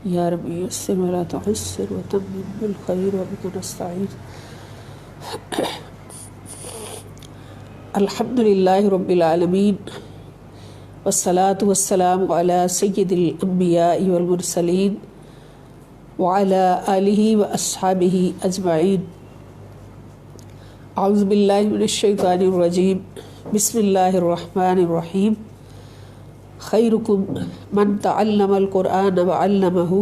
یا رب یسر ولا تعسر وتمم بالخیر وبک نستعین۔ الحمدللہ رب العالمین والصلاة والسلام علی سید الانبیاء والمرسلین وعلی آلہ واصحابہ اجمعین۔ اعوذ باللہ من الشیطان الرجیم، بسم اللہ الرحمن الرحیم۔ خیرکم من تعلم القرآن وعلمہ،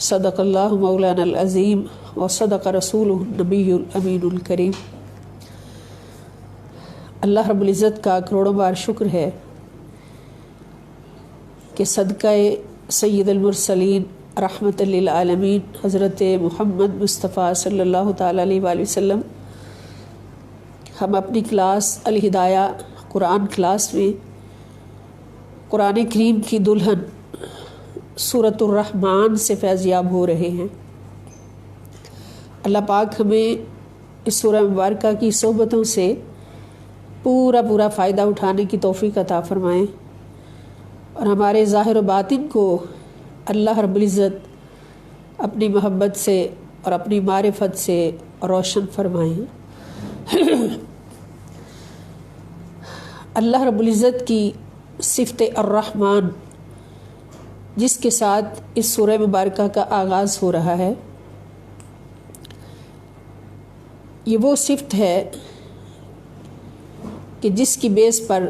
صدق اللہ مولانا العظیم وصدق رسولہ النبی الامین الکریم۔ اللہ رب العزت کا کروڑوں بار شکر ہے کہ صدقہ سید المرسلین رحمت للعالمین حضرت محمد مصطفیٰ صلی اللہ تعالیٰ علیہ وآلہ وسلم ہم اپنی کلاس الہدایہ قرآن کلاس میں قرآن کریم کی دلہن سورۃ الرحمن سے فیض یاب ہو رہے ہیں۔ اللہ پاک ہمیں اس سورہ مبارکہ کی صحبتوں سے پورا فائدہ اٹھانے کی توفیق عطا فرمائیں اور ہمارے ظاہر و باطن کو اللہ رب العزت اپنی محبت سے اور اپنی معرفت سے روشن فرمائیں۔ اللہ رب العزت کی صفت الرحمن جس کے ساتھ اس سورہ مبارکہ کا آغاز ہو رہا ہے، یہ وہ صفت ہے کہ جس کی بیس پر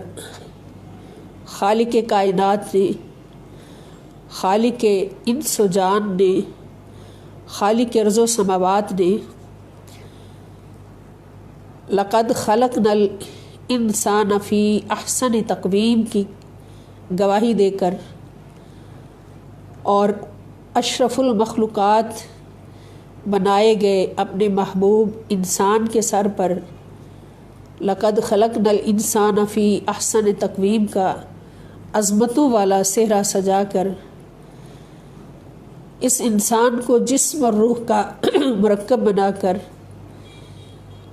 خالق کائنات نے، خالق انس و جان نے، خالق ارض و سماوات نے لقد خلقنا الانسان فی احسن تقویم کی گواہی دے کر اور اشرف المخلوقات بنائے گئے اپنے محبوب انسان کے سر پر لقد خلقنا الانسان فی احسن تقویم کا عظمتوں والا صحرا سجا کر اس انسان کو جسم اور روح کا مرکب بنا کر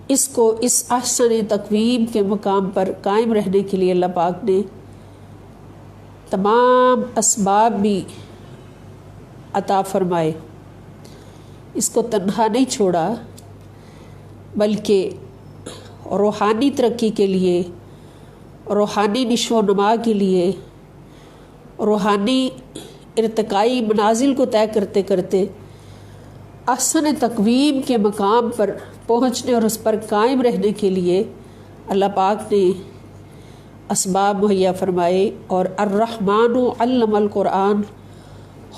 اس کو اس احسن تقویم کے مقام پر قائم رہنے کے لیے اللہ پاک نے تمام اسباب بھی عطا فرمائے۔ اس کو تنہا نہیں چھوڑا بلکہ روحانی ترقی کے لیے، روحانی نشو و نما کے لیے، روحانی ارتقائی منازل کو طے کرتے کرتے احسن تقویم کے مقام پر پہنچنے اور اس پر قائم رہنے کے لیے اللہ پاک نے اسباب مہیا فرمائے اور الرحمن علم القرآن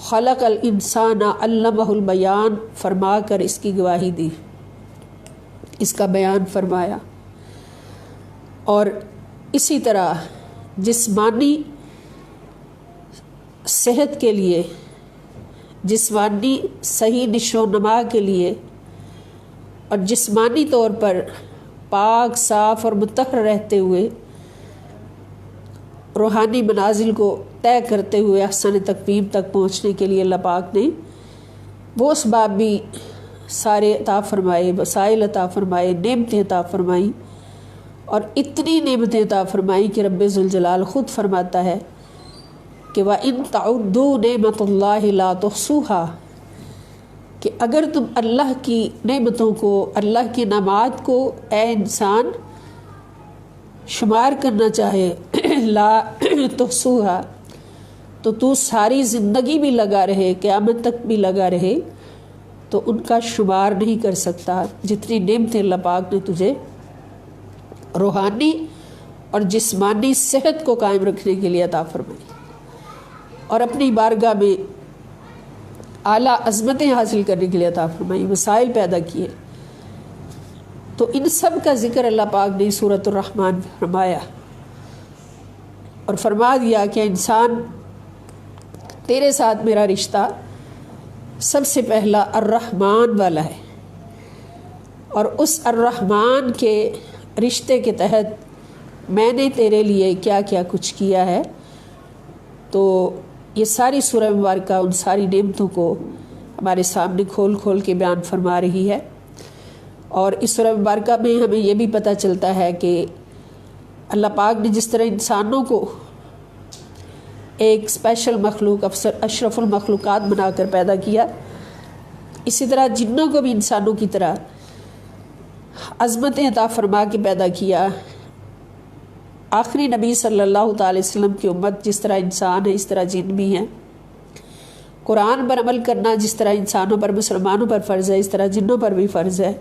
خلق الانسان علمہ البیان فرما کر اس کی گواہی دی، اس کا بیان فرمایا۔ اور اسی طرح جسمانی صحت کے لیے، جسمانی صحیح نشو و نما کے لیے اور جسمانی طور پر پاک صاف اور مطہر رہتے ہوئے روحانی منازل کو طے کرتے ہوئے احسن تقویم تک پہنچنے کے لیے اللہ پاک نے وہ اسباب بھی سارے عطا فرمائے، وسائل عطا فرمائے، نعمتیں عطا فرمائیں، اور اتنی نعمتیں عطا فرمائیں کہ رب ذوالجلال خود فرماتا ہے کہ وَإِن تَعُدُّوا نِعْمَتَ اللَّهِ لَا تُحْصُوهَا، کہ اگر تم اللہ کی نعمتوں کو، اللہ کی انعامات کو اے انسان شمار کرنا چاہے لا تحصوها، تو ساری زندگی بھی لگا رہے، قیامت تک بھی لگا رہے تو ان کا شمار نہیں کر سکتا، جتنی نعمتیں اللہ پاک نے تجھے روحانی اور جسمانی صحت کو قائم رکھنے کے لیے عطا فرمائی اور اپنی بارگاہ میں اعلیٰ عظمتیں حاصل کرنے کے لیے عطا فرمائی، وسائل پیدا کیے۔ تو ان سب کا ذکر اللہ پاک نے سورۃ الرحمن میں فرمایا اور فرما دیا کہ انسان تیرے ساتھ میرا رشتہ سب سے پہلا الرحمن والا ہے، اور اس الرحمن کے رشتے کے تحت میں نے تیرے لیے کیا کیا کچھ کیا ہے۔ تو یہ ساری سورہ مبارکہ ان ساری نعمتوں کو ہمارے سامنے کھول کھول کے بیان فرما رہی ہے، اور اس سورہ مبارکہ میں ہمیں یہ بھی پتہ چلتا ہے کہ اللہ پاک نے جس طرح انسانوں کو ایک اسپیشل مخلوق اشرف المخلوقات بنا کر پیدا کیا، اسی طرح جنوں کو بھی انسانوں کی طرح عظمتیں عطا فرما کے پیدا کیا۔ آخری نبی صلی اللہ تعالی وسلم کی امت جس طرح انسان ہے اس طرح جن بھی ہیں۔ قرآن پر عمل کرنا جس طرح انسانوں پر مسلمانوں پر فرض ہے اس طرح جنوں پر بھی فرض ہے،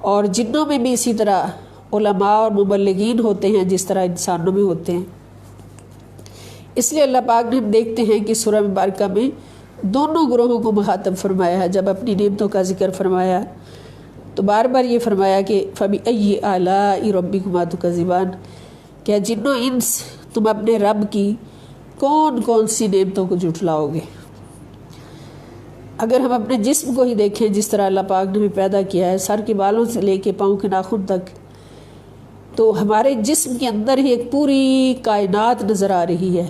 اور جنوں میں بھی اسی طرح علماء اور مبلغین ہوتے ہیں جس طرح انسانوں میں ہوتے ہیں۔ اس لیے اللہ پاک نے ہم دیکھتے ہیں کہ سورہ مبارکہ میں دونوں گروہوں کو مخاطب فرمایا ہے۔ جب اپنی نعمتوں کا ذکر فرمایا تو بار بار یہ فرمایا کہ فَبِأَيِّ آلَاءِ رَبِّكُمَا تُكَذِّبَانِ، کیا جنوں انس تم اپنے رب کی کون کون سی نعمتوں کو جھٹلاؤ گے۔ اگر ہم اپنے جسم کو ہی دیکھیں جس طرح اللہ پاک نے ہمیں پیدا کیا ہے، سر کے بالوں سے لے کے پاؤں کے ناخن تک، تو ہمارے جسم کے اندر ہی ایک پوری کائنات نظر آ رہی ہے،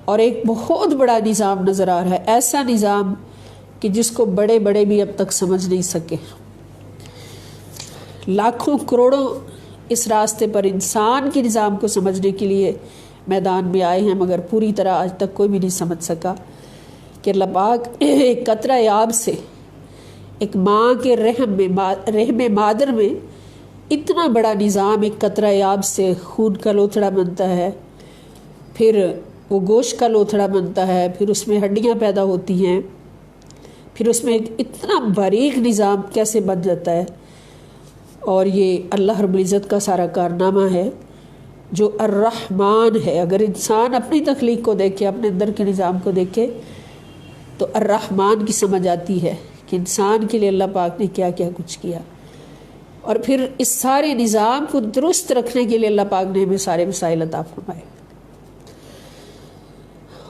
اور ایک بہت بڑا نظام نظر آ رہا ہے، ایسا نظام کہ جس کو بڑے بڑے بھی اب تک سمجھ نہیں سکے۔ لاکھوں کروڑوں اس راستے پر انسان کے نظام کو سمجھنے کے لیے میدان میں آئے ہیں، مگر پوری طرح آج تک کوئی بھی نہیں سمجھ سکا کہ اللہ پاک ایک قطرہ آب سے، ایک ماں کے رحم مادر میں اتنا بڑا نظام، ایک قطرہ آب سے خون کا لوتھڑا بنتا ہے، پھر وہ گوشت کا لوتھڑا بنتا ہے، پھر اس میں ہڈیاں پیدا ہوتی ہیں، پھر اس میں اتنا باریک نظام کیسے بن جاتا ہے۔ اور یہ اللہ رب العزت کا سارا کارنامہ ہے جو الرحمن ہے۔ اگر انسان اپنی تخلیق کو دیکھے، اپنے اندر کے نظام کو دیکھے تو الرحمن کی سمجھ آتی ہے کہ انسان کے لیے اللہ پاک نے کیا کیا کچھ کیا، اور پھر اس سارے نظام کو درست رکھنے کے لیے اللہ پاک نے ہمیں سارے وسائل عطا فرمائے۔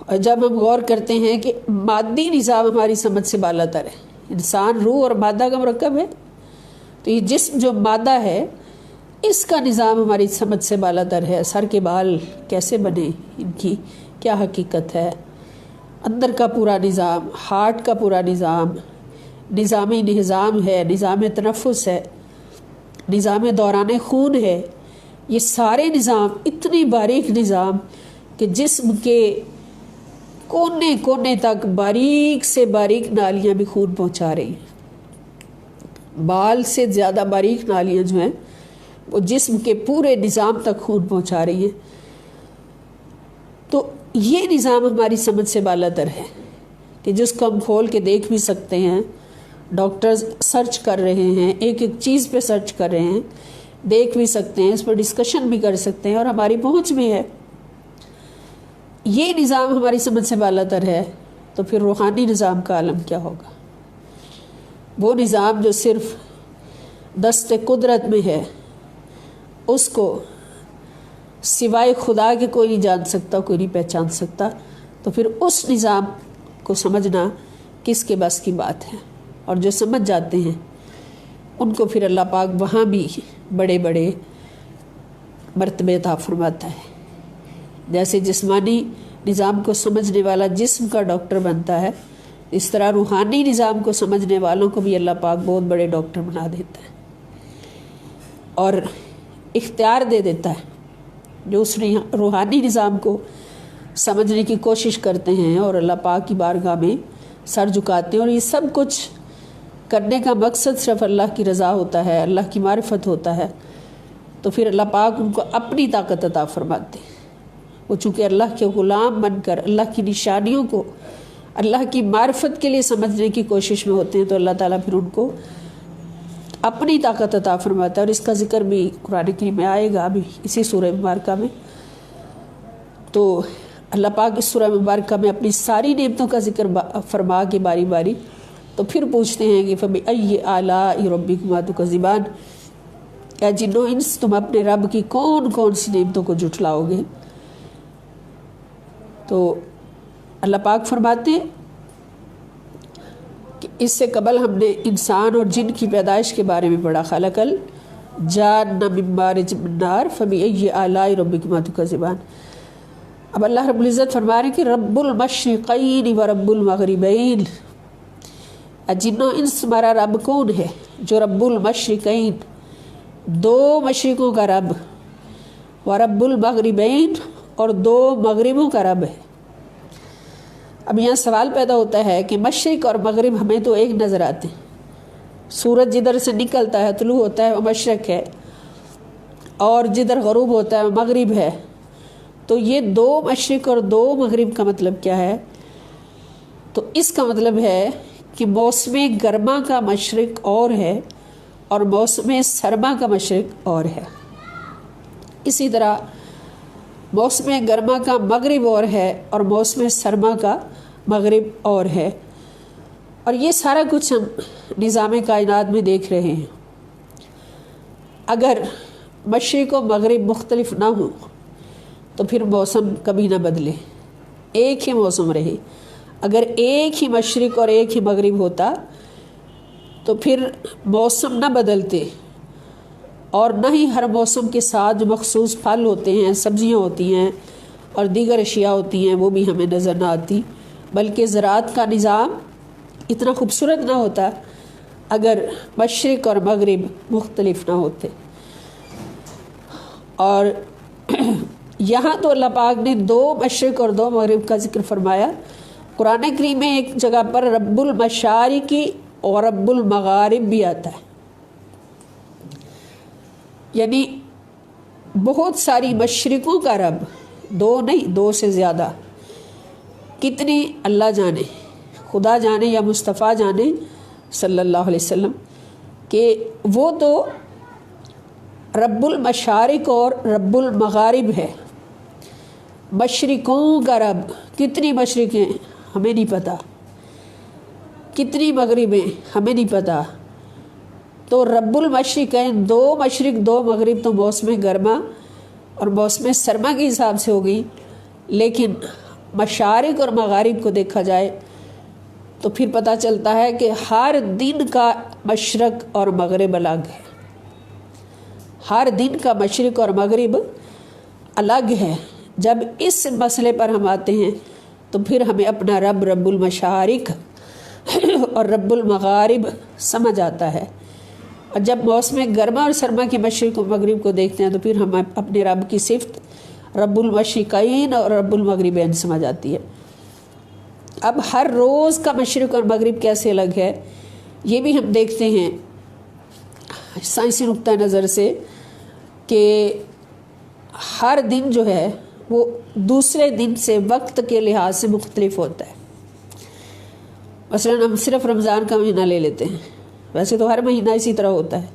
اور جب ہم غور کرتے ہیں کہ مادی نظام ہماری سمجھ سے بالا تر ہے، انسان روح اور مادہ کا مرکب ہے، تو یہ جسم جو مادہ ہے اس کا نظام ہماری سمجھ سے بالا تر ہے۔ سر کے بال کیسے بنے، ان کی کیا حقیقت ہے، اندر کا پورا نظام، ہارٹ کا پورا نظام، نظامی نظام ہے، نظام تنفس ہے، نظام دوران خون ہے، یہ سارے نظام اتنی باریک نظام کہ جسم کے کونے کونے تک باریک سے باریک نالیاں بھی خون پہنچا رہی ہیں۔ بال سے زیادہ باریک نالیاں جو ہیں وہ جسم کے پورے نظام تک خون پہنچا رہی ہیں۔ تو یہ نظام ہماری سمجھ سے بالا تر ہے کہ جس کو ہم کھول کے دیکھ بھی سکتے ہیں، ڈاکٹرز سرچ کر رہے ہیں، ایک ایک چیز پہ سرچ کر رہے ہیں، دیکھ بھی سکتے ہیں، اس پر ڈسکشن بھی کر سکتے ہیں، اور ہماری پہنچ بھی ہے۔ یہ نظام ہماری سمجھ سے بالا تر ہے، تو پھر روحانی نظام کا عالم کیا ہوگا؟ وہ نظام جو صرف دست قدرت میں ہے، اس کو سوائے خدا کے کوئی نہیں جان سکتا، کوئی نہیں پہچان سکتا، تو پھر اس نظام کو سمجھنا کس کے بس کی بات ہے؟ اور جو سمجھ جاتے ہیں ان کو پھر اللہ پاک وہاں بھی بڑے بڑے مرتبے عطا فرماتا ہے۔ جیسے جسمانی نظام کو سمجھنے والا جسم کا ڈاکٹر بنتا ہے، اس طرح روحانی نظام کو سمجھنے والوں کو بھی اللہ پاک بہت بڑے ڈاکٹر بنا دیتا ہے، اور اختیار دے دیتا ہے۔ جو اس روحانی نظام کو سمجھنے کی کوشش کرتے ہیں اور اللہ پاک کی بارگاہ میں سر جھکاتے ہیں، اور یہ سب کچھ کرنے کا مقصد صرف اللہ کی رضا ہوتا ہے، اللہ کی معرفت ہوتا ہے، تو پھر اللہ پاک ان کو اپنی طاقت عطا فرماتے ہیں۔ وہ چونکہ اللہ کے غلام بن کر اللہ کی نشانیوں کو اللہ کی معرفت کے لیے سمجھنے کی کوشش میں ہوتے ہیں، تو اللہ تعالیٰ پھر ان کو اپنی طاقت عطا فرماتا ہے، اور اس کا ذکر بھی قرآن کریم میں آئے گا ابھی اسی سورہ مبارکہ میں۔ تو اللہ پاک اس سورہ مبارکہ میں اپنی ساری نعمتوں کا ذکر فرما کے باری باری تو پھر پوچھتے ہیں کہ فَبِأَيِّ آلَاءِ رَبِّكُمَا تُكَذِّبَانِ، کیا جنو انس تم اپنے رب کی کون کون سی نعمتوں کو جھٹلاؤ گے؟ تو اللہ پاک فرماتے ہیں کہ اس سے قبل ہم نے انسان اور جن کی پیدائش کے بارے میں پڑھا، خلق الجان من مارج من نار فبأي آلاء ربكما تكذبان۔ اب اللہ رب العزت فرما رہے ہیں کہ رب المشرقین و رب المغربین، جنوں انس تمہارا رب کون ہے؟ جو رب المشرقین، دو مشرقوں کا رب، و رب المغربین، اور 2 مغربوں کا رب ہے۔ اب یہاں سوال پیدا ہوتا ہے کہ مشرق اور مغرب ہمیں تو ایک نظر آتے ہیں، سورج جدھر سے نکلتا ہے طلوع ہوتا ہے وہ مشرق ہے، اور جدھر غروب ہوتا ہے وہ مغرب ہے، تو یہ 2 مشرق اور 2 مغرب کا مطلب کیا ہے؟ تو اس کا مطلب ہے کہ موسم گرما کا مشرق اور ہے اور موسم سرما کا مشرق اور ہے، اسی طرح موسم گرما کا مغرب اور ہے اور موسم سرما کا مغرب اور ہے۔ اور یہ سارا کچھ ہم نظام کائنات میں دیکھ رہے ہیں۔ اگر مشرق و مغرب مختلف نہ ہوں تو پھر موسم کبھی نہ بدلے، ایک ہی موسم رہے۔ اگر ایک ہی مشرق اور ایک ہی مغرب ہوتا تو پھر موسم نہ بدلتے، اور نہ ہی ہر موسم کے ساتھ جو مخصوص پھل ہوتے ہیں، سبزیاں ہوتی ہیں اور دیگر اشیاء ہوتی ہیں وہ بھی ہمیں نظر نہ آتی، بلکہ زراعت کا نظام اتنا خوبصورت نہ ہوتا اگر مشرق اور مغرب مختلف نہ ہوتے۔ اور یہاں تو اللہ پاک نے 2 مشرق اور 2 مغرب کا ذکر فرمایا۔ قرآن کریم میں ایک جگہ پر رب المشارق اور رب المغارب بھی آتا ہے، یعنی بہت ساری مشرقوں کا رب، 2 نہیں 2 سے زیادہ، کتنی اللہ جانے، خدا جانے یا مصطفیٰ جانے صلی اللہ علیہ وسلم، کہ وہ تو رب المشارق اور رب المغارب ہے۔ مشرقوں کا رب، کتنی مشرقیں ہمیں نہیں پتہ، کتنی مغربیں ہمیں نہیں پتہ، تو رب المشرقین 2 مشرق 2 مغرب تو موسم گرما اور موسم سرما کے حساب سے ہو گئی، لیکن مشارق اور مغارب کو دیکھا جائے تو پھر پتہ چلتا ہے کہ ہر دن کا مشرق اور مغرب الگ ہے، ہر دن کا مشرق اور مغرب الگ ہے۔ جب اس مسئلے پر ہم آتے ہیں تو پھر ہمیں اپنا رب رب المشارق اور رب المغارب سمجھ آتا ہے، اور جب موسم گرما اور سرما کے مشرق و مغرب کو دیکھتے ہیں تو پھر ہمیں اپنے رب کی صفت رب المشرقین اور رب المغربین سمجھ آتی ہے۔ اب ہر روز کا مشرق اور مغرب کیسے الگ ہے یہ بھی ہم دیکھتے ہیں سائنسی نقطہ نظر سے، کہ ہر دن جو ہے وہ دوسرے دن سے وقت کے لحاظ سے مختلف ہوتا ہے۔ مثلا ہم صرف رمضان کا مہینہ لے لیتے ہیں، ویسے تو ہر مہینہ اسی طرح ہوتا ہے۔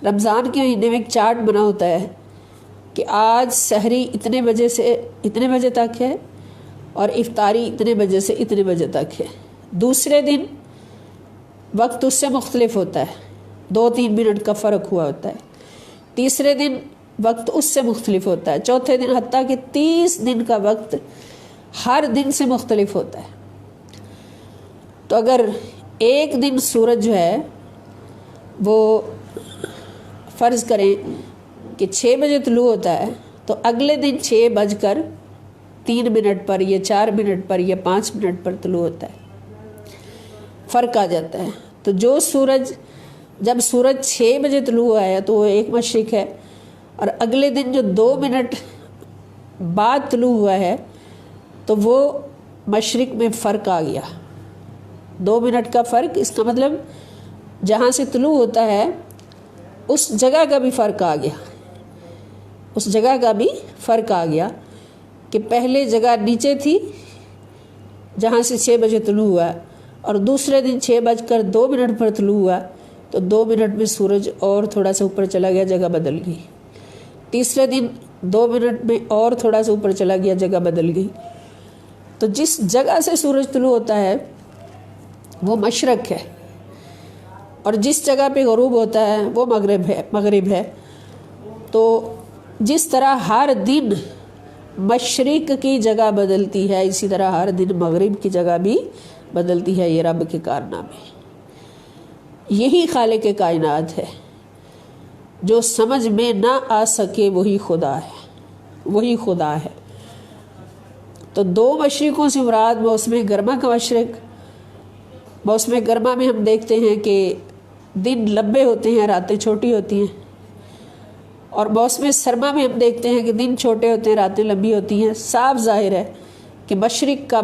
رمضان کے مہینے میں ایک چارٹ بنا ہوتا ہے کہ آج سحری اتنے بجے سے اتنے بجے تک ہے اور افطاری اتنے بجے سے اتنے بجے تک ہے۔ دوسرے دن وقت اس سے مختلف ہوتا ہے، 2-3 منٹ کا فرق ہوا ہوتا ہے۔ تیسرے دن وقت اس سے مختلف ہوتا ہے، چوتھے دن حتیٰ کہ 30 دن کا وقت ہر دن سے مختلف ہوتا ہے۔ تو اگر ایک دن سورج جو ہے وہ فرض کریں کہ 6 بجے طلوع ہوتا ہے تو اگلے دن 6:03 پر یا 4 منٹ پر یا 5 منٹ پر طلوع ہوتا ہے، فرق آ جاتا ہے۔ تو جب سورج 6 بجے طلوع ہوا ہے تو وہ ایک مشرق ہے، اور اگلے دن جو 2 منٹ بعد طلوع ہوا ہے تو وہ مشرق میں فرق آ گیا، 2 منٹ کا فرق۔ اس کا مطلب جہاں سے طلوع ہوتا ہے اس جگہ کا بھی فرق آ گیا، اس جگہ کا بھی فرق آ گیا کہ پہلے جگہ نیچے تھی جہاں سے 6 بجے طلوع ہوا، اور دوسرے دن 6:02 پر طلوع ہوا تو 2 منٹ میں سورج اور تھوڑا سا اوپر چلا گیا، جگہ بدل گئی۔ تیسرے دن 2 منٹ میں اور تھوڑا سا اوپر چلا گیا، جگہ بدل گئی۔ تو جس جگہ سے سورج طلوع ہوتا ہے وہ مشرق ہے، اور جس جگہ پہ غروب ہوتا ہے وہ مغرب ہے۔ تو جس طرح ہر دن مشرق کی جگہ بدلتی ہے، اسی طرح ہر دن مغرب کی جگہ بھی بدلتی ہے۔ یہ رب کے کارنامے، یہی خالق کائنات ہے۔ جو سمجھ میں نہ آ سکے وہی خدا ہے، وہی خدا ہے۔ تو 2 مشرقوں سے مراد موسم گرما کا مشرق، موسم گرما میں ہم دیکھتے ہیں کہ دن لمبے ہوتے ہیں، راتیں چھوٹی ہوتی ہیں، اور موسم سرما میں ہم دیکھتے ہیں کہ دن چھوٹے ہوتے ہیں، راتیں لمبی ہوتی ہیں۔ صاف ظاہر ہے کہ مشرق کا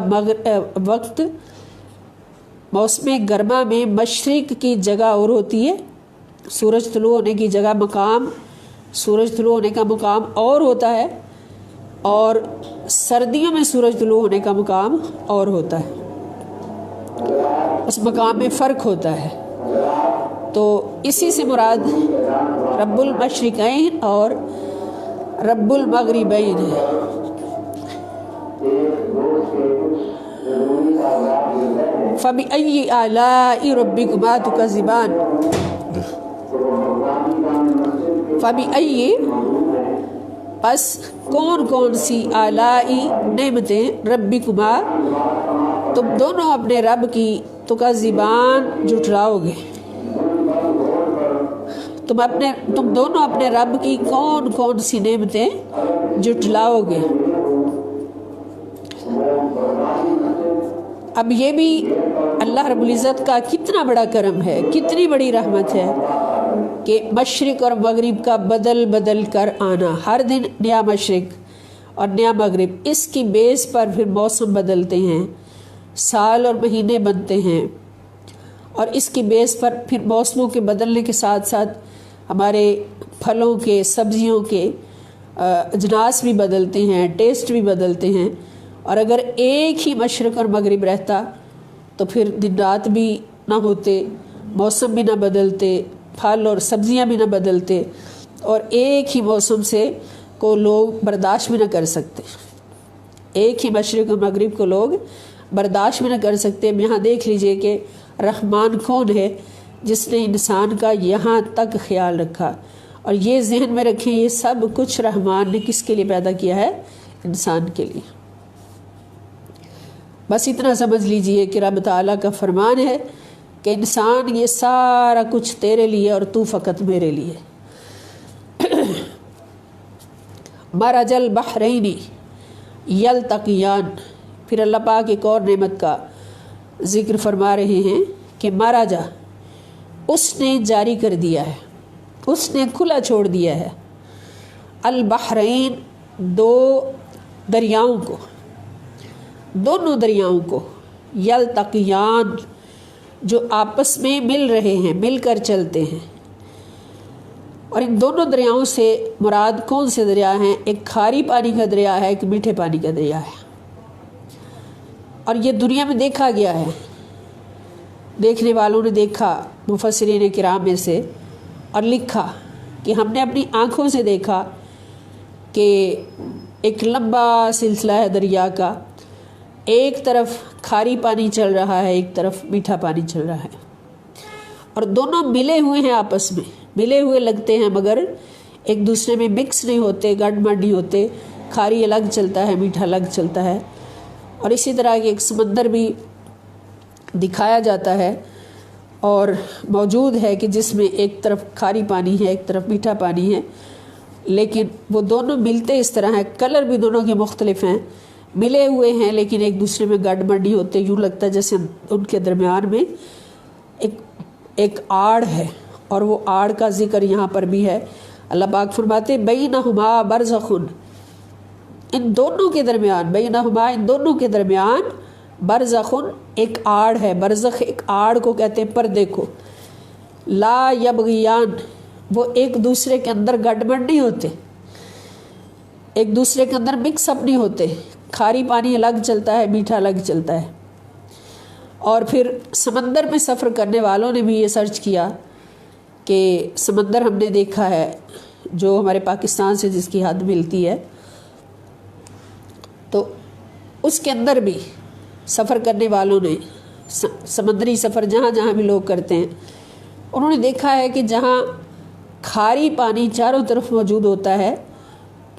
وقت موسم گرما میں مشرق کی جگہ اور ہوتی ہے، سورج طلوع ہونے کی جگہ مقام، سورج طلوع ہونے کا مقام اور ہوتا ہے، اور سردیوں میں سورج طلوع ہونے کا مقام اور ہوتا ہے، اس مقام میں فرق ہوتا ہے۔ تو اسی سے مراد رب المشرقین اور رب المغربین ہے۔ فَبِأَيِّ آلَاءِ رَبِّكُمَا تُكَذِّبَانِ، فَبِأَيِّ پس کون کون سی آلائی نعمتیں، ربکما تم دونوں اپنے رب کی، تکذبان جھٹلاؤ گے، تم دونوں اپنے رب کی کون کون سی نعمتیں جھٹلاؤ گے۔ اب یہ بھی اللہ رب العزت کا کتنا بڑا کرم ہے، کتنی بڑی رحمت ہے کہ مشرق اور مغرب کا بدل بدل کر آنا، ہر دن نیا مشرق اور نیا مغرب، اس کی بیس پر پھر موسم بدلتے ہیں، سال اور مہینے بنتے ہیں، اور اس کی بیس پر پھر موسموں کے بدلنے کے ساتھ ساتھ ہمارے پھلوں کے، سبزیوں کے اجناس بھی بدلتے ہیں، ٹیسٹ بھی بدلتے ہیں۔ اور اگر ایک ہی مشرق اور مغرب رہتا تو پھر دن رات بھی نہ ہوتے، موسم بھی نہ بدلتے، پھل اور سبزیاں بھی نہ بدلتے، اور ایک ہی موسم سے کو لوگ برداشت بھی نہ کر سکتے، ایک ہی مشرق اور مغرب کو لوگ برداشت بھی نہ کر سکتے۔ یہاں دیکھ لیجئے کہ رحمان کون ہے جس نے انسان کا یہاں تک خیال رکھا، اور یہ ذہن میں رکھیں یہ سب کچھ رحمان نے کس کے لیے پیدا کیا ہے؟ انسان کے لیے۔ بس اتنا سمجھ لیجئے کہ رب تعالیٰ کا فرمان ہے کہ انسان یہ سارا کچھ تیرے لیے اور تو فقط میرے لیے۔ مرج البحرین یلتقیان، پھر اللہ پاک ایک اور نعمت کا ذکر فرما رہے ہیں کہ مراجا، اس نے جاری کر دیا ہے، اس نے کھلا چھوڑ دیا ہے، البحرین دو دریاؤں کو، دونوں دریاؤں کو، یلتقیان جو آپس میں مل رہے ہیں، مل کر چلتے ہیں۔ اور ان دونوں دریاؤں سے مراد کون سے دریا ہیں؟ ایک کھاری پانی کا دریا ہے، ایک میٹھے پانی کا دریا ہے، اور یہ دنیا میں دیکھا گیا ہے، دیکھنے والوں نے دیکھا مفسرین کرام میں سے، اور لکھا کہ ہم نے اپنی آنکھوں سے دیکھا کہ ایک لمبا سلسلہ ہے دریا کا، ایک طرف کھاری پانی چل رہا ہے، ایک طرف میٹھا پانی چل رہا ہے، اور دونوں ملے ہوئے ہیں، آپس میں ملے ہوئے لگتے ہیں، مگر ایک دوسرے میں مکس نہیں ہوتے، گڈ مڈ نہیں ہوتے، کھاری الگ چلتا ہے، میٹھا الگ چلتا ہے۔ اور اسی طرح ایک سمندر بھی دکھایا جاتا ہے اور موجود ہے کہ جس میں ایک طرف کھاری پانی ہے، ایک طرف میٹھا پانی ہے، لیکن وہ دونوں ملتے اس طرح ہیں، کلر بھی دونوں کے مختلف ہیں، ملے ہوئے ہیں لیکن ایک دوسرے میں گڈ مڈ نہیں ہوتے، یوں لگتا ہے جیسے ان کے درمیان میں ایک آڑ ہے، اور وہ آڑ کا ذکر یہاں پر بھی ہے۔ اللہ پاک فرماتے بینہما برزخ، ان دونوں کے درمیان، بینہما ان دونوں کے درمیان، برزخ ایک آڑ ہے، برزخ ایک آڑ کو کہتے ہیں، پردے کو، لا یبغیان وہ ایک دوسرے کے اندر گڈ مڈ نہیں ہوتے، ایک دوسرے کے اندر مکس اپ نہیں ہوتے، کھاری پانی الگ چلتا ہے، میٹھا الگ چلتا ہے۔ اور پھر سمندر میں سفر کرنے والوں نے بھی یہ سرچ کیا کہ سمندر ہم نے دیکھا ہے جو ہمارے پاکستان سے جس کی حد ملتی ہے، تو اس کے اندر بھی سفر کرنے والوں نے، سمندری سفر جہاں جہاں بھی لوگ کرتے ہیں، انہوں نے دیکھا ہے کہ جہاں کھاری پانی چاروں طرف موجود ہوتا ہے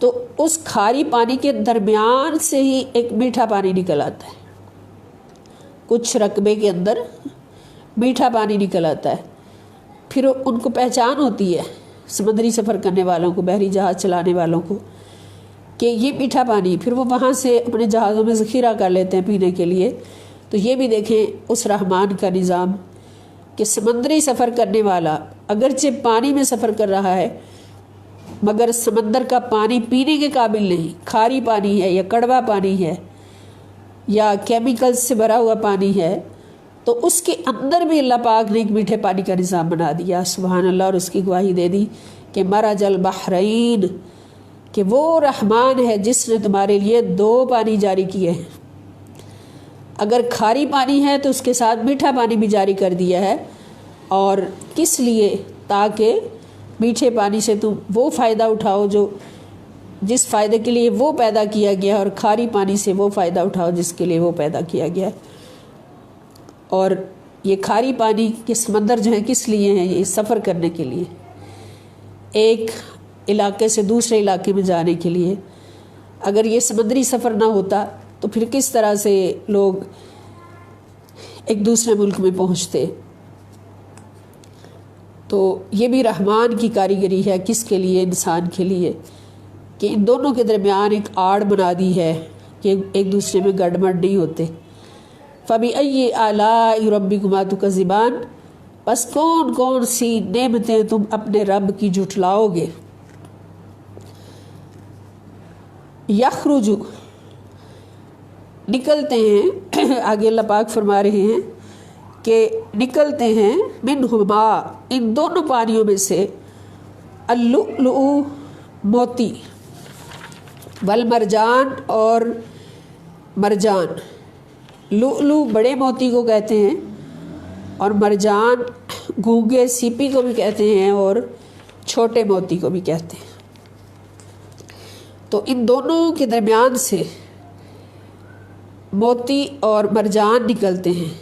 تو اس کھاری پانی کے درمیان سے ہی ایک میٹھا پانی نکل آتا ہے، کچھ رقبے کے اندر میٹھا پانی نکل آتا ہے۔ پھر ان کو پہچان ہوتی ہے سمندری سفر کرنے والوں کو، بحری جہاز چلانے والوں کو، کہ یہ میٹھا پانی، پھر وہ وہاں سے اپنے جہازوں میں ذخیرہ کر لیتے ہیں پینے کے لیے۔ تو یہ بھی دیکھیں اس رحمان کا نظام کہ سمندری سفر کرنے والا اگرچہ پانی میں سفر کر رہا ہے مگر سمندر کا پانی پینے کے قابل نہیں، کھاری پانی ہے یا کڑوا پانی ہے یا کیمیکل سے بھرا ہوا پانی ہے، تو اس کے اندر بھی اللہ پاک نے ایک میٹھے پانی کا نظام بنا دیا، سبحان اللہ، اور اس کی گواہی دے دی کہ مرج البحرین، کہ وہ رحمان ہے جس نے تمہارے لیے دو پانی جاری کیے ہیں۔ اگر کھاری پانی ہے تو اس کے ساتھ میٹھا پانی بھی جاری کر دیا ہے، اور کس لیے؟ تاکہ میٹھے پانی سے تم وہ فائدہ اٹھاؤ جس فائدے کے لیے وہ پیدا کیا گیا، اور کھاری پانی سے وہ فائدہ اٹھاؤ جس کے لیے وہ پیدا کیا گیا۔ اور یہ کھاری پانی کے سمندر جو ہیں کس لیے ہیں؟ یہ سفر کرنے کے لیے، ایک علاقے سے دوسرے علاقے میں جانے کے لیے۔ اگر یہ سمندری سفر نہ ہوتا تو پھر کس طرح سے لوگ ایک دوسرے ملک میں پہنچتے؟ تو یہ بھی رحمان کی کاریگری ہے، کس کے لیے؟ انسان کے لیے، کہ ان دونوں کے درمیان ایک آڑ بنا دی ہے کہ ایک دوسرے میں گڑبڑ نہیں ہوتے۔ فَبِأَيِّ آلَاءِ رَبِّكُمَا تُكَذِّبَانِ، بس کون کون سی نعمتیں تم اپنے رب کی جھٹلاؤ گے۔ یخرج، نکلتے ہیں، آگے اللہ پاک فرما رہے ہیں کہ نکلتے ہیں، منہما، ان دونوں پانیوں میں سے، اللؤلؤ، موتی، والمرجان، اور مرجان۔ لؤلؤ بڑے موتی کو کہتے ہیں، اور مرجان گونگے سیپی کو بھی کہتے ہیں، اور چھوٹے موتی کو بھی کہتے ہیں۔ تو ان دونوں کے درمیان سے موتی اور مرجان نکلتے ہیں۔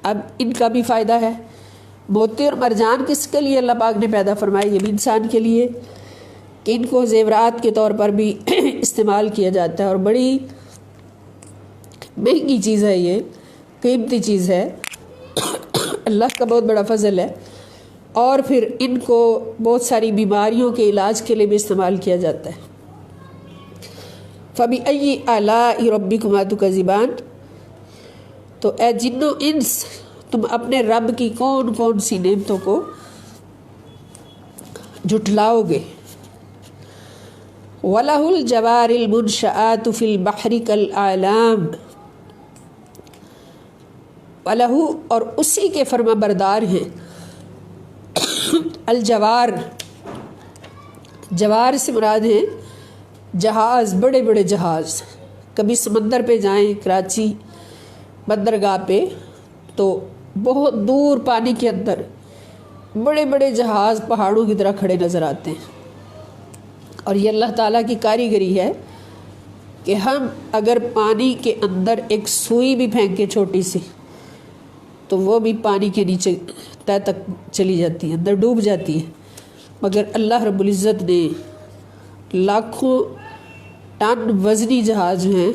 اب ان کا بھی فائدہ ہے۔ موتی اور مرجان کس کے لیے اللہ پاک نے پیدا فرمائے؟ یہ بھی انسان کے لیے، کہ ان کو زیورات کے طور پر بھی استعمال کیا جاتا ہے، اور بڑی مہنگی چیز ہے، یہ قیمتی چیز ہے، اللہ کا بہت بڑا فضل ہے۔ اور پھر ان کو بہت ساری بیماریوں کے علاج کے لیے بھی استعمال کیا جاتا ہے۔ فَبِأَيِّ آلَاءِ رَبِّكُمَا تُكَذِّبَانِ، تو اے جن و انس، تم اپنے رب کی کون کون سی نعمتوں کو جھٹلاؤ گے۔ وَلَهُ الْجَوَارِ الْمُنشَآتُ فِي الْبَحْرِ كَالْأَعْلَامِ، وَلَهُ، اور اسی کے فرما بردار ہیں، الجوار، جوار سے مراد ہیں جہاز، بڑے بڑے جہاز۔ کبھی سمندر پہ جائیں، کراچی بندرگاہ پہ، تو بہت دور پانی کے اندر بڑے بڑے جہاز پہاڑوں کی طرح کھڑے نظر آتے ہیں۔ اور یہ اللہ تعالیٰ کی کاریگری ہے کہ ہم اگر پانی کے اندر ایک سوئی بھی پھینکے چھوٹی سی، تو وہ بھی پانی کے نیچے تہ تک چلی جاتی ہے، اندر ڈوب جاتی ہے، مگر اللہ رب العزت نے لاکھوں ٹن وزنی جہاز جو ہیں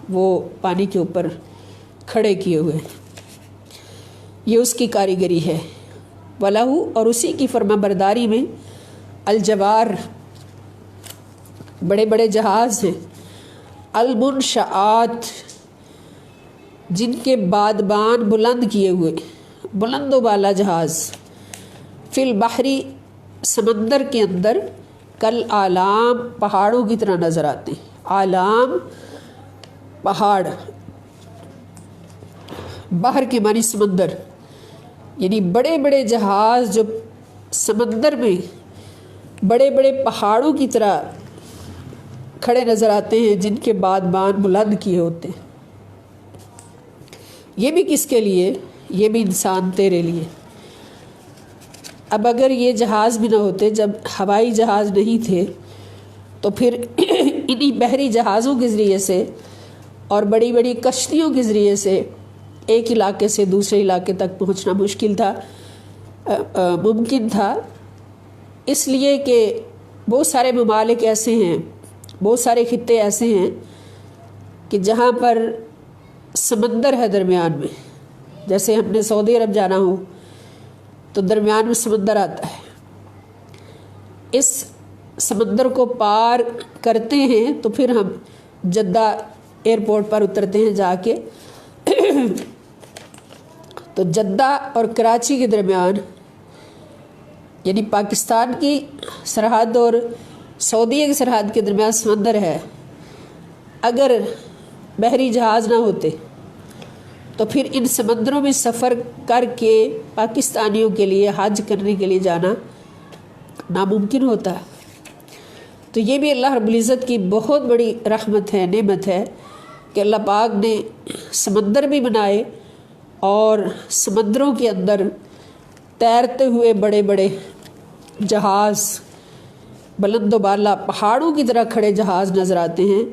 وہ پانی کے اوپر کھڑے کیے ہوئے ہیں۔ یہ اس کی کاریگری ہے۔ وَلَهُ، اور اسی کی فرما برداری میں، الجوار، بڑے بڑے جہاز ہیں، المنشآت، جن کے بادبان بلند کیے ہوئے، بلند و بالا جہاز، فی البحری، سمندر کے اندر، کل آلام، پہاڑوں کی طرح نظر آتے ہیں۔ آلام پہاڑ، بحر کے معنی سمندر، یعنی بڑے بڑے جہاز جو سمندر میں بڑے بڑے پہاڑوں کی طرح کھڑے نظر آتے ہیں، جن کے بادبان بلند کیے ہوتے ہیں۔ یہ بھی کس کے لیے؟ یہ بھی انسان تیرے لیے۔ اب اگر یہ جہاز بھی نہ ہوتے، جب ہوائی جہاز نہیں تھے، تو پھر انہی بحری جہازوں کے ذریعے سے اور بڑی بڑی کشتیوں کے ذریعے سے ایک علاقے سے دوسرے علاقے تک پہنچنا مشکل تھا، ممکن تھا، اس لیے کہ بہت سارے ممالک ایسے ہیں، بہت سارے خطے ایسے ہیں کہ جہاں پر سمندر ہے درمیان میں۔ جیسے ہم نے سعودی عرب جانا ہو تو درمیان میں سمندر آتا ہے، اس سمندر کو پار کرتے ہیں تو پھر ہم جدہ ایئرپورٹ پر اترتے ہیں جا کے۔ تو جدہ اور کراچی کے درمیان یعنی پاکستان کی سرحد اور سعودیہ کی سرحد کے درمیان سمندر ہے، اگر بحری جہاز نہ ہوتے تو پھر ان سمندروں میں سفر کر کے پاکستانیوں کے لیے حج کرنے کے لیے جانا ناممکن ہوتا ہے۔ تو یہ بھی اللہ رب العزت کی بہت بڑی رحمت ہے، نعمت ہے کہ اللہ پاک نے سمندر بھی بنائے اور سمندروں کے اندر تیرتے ہوئے بڑے بڑے جہاز، بلند و بالا پہاڑوں کی طرح کھڑے جہاز نظر آتے ہیں،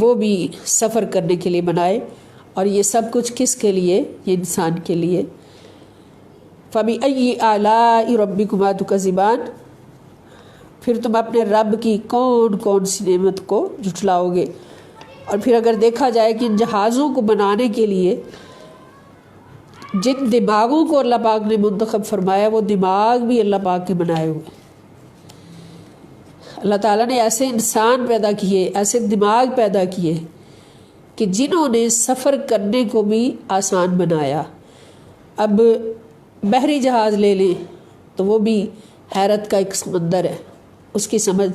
وہ بھی سفر کرنے کے لیے بنائے۔ اور یہ سب کچھ کس کے لیے؟ یہ انسان کے لیے۔ فَبِأَيِّ آلَاءِ رَبِّكُمَا تُكَذِّبَانِ، پھر تم اپنے رب کی کون کون سی نعمت کو جھٹلاؤ گے۔ اور پھر اگر دیکھا جائے کہ ان جہازوں کو بنانے کے لیے جن دماغوں کو اللہ پاک نے منتخب فرمایا، وہ دماغ بھی اللہ پاک کے بنائے ہوئے۔ اللہ تعالیٰ نے ایسے انسان پیدا کیے، ایسے دماغ پیدا کیے کہ جنہوں نے سفر کرنے کو بھی آسان بنایا۔ اب بحری جہاز لے لیں تو وہ بھی حیرت کا ایک سمندر ہے، اس کی سمجھ،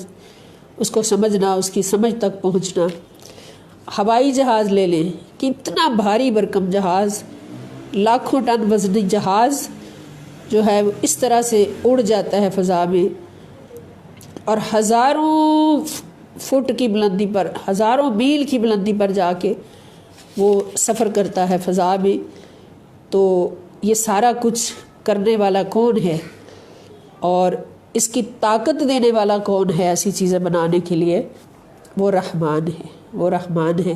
اس کو سمجھنا، اس کی سمجھ تک پہنچنا۔ ہوائی جہاز لے لیں، کتنا بھاری بھرکم جہاز، لاکھوں ٹن وزنی جہاز جو ہے وہ اس طرح سے اڑ جاتا ہے فضا میں، اور ہزاروں فٹ کی بلندی پر، ہزاروں میل کی بلندی پر جا کے وہ سفر کرتا ہے فضا میں۔ تو یہ سارا کچھ کرنے والا کون ہے اور اس کی طاقت دینے والا کون ہے ایسی چیزیں بنانے کے لیے؟ وہ رحمان ہے، وہ رحمان ہے۔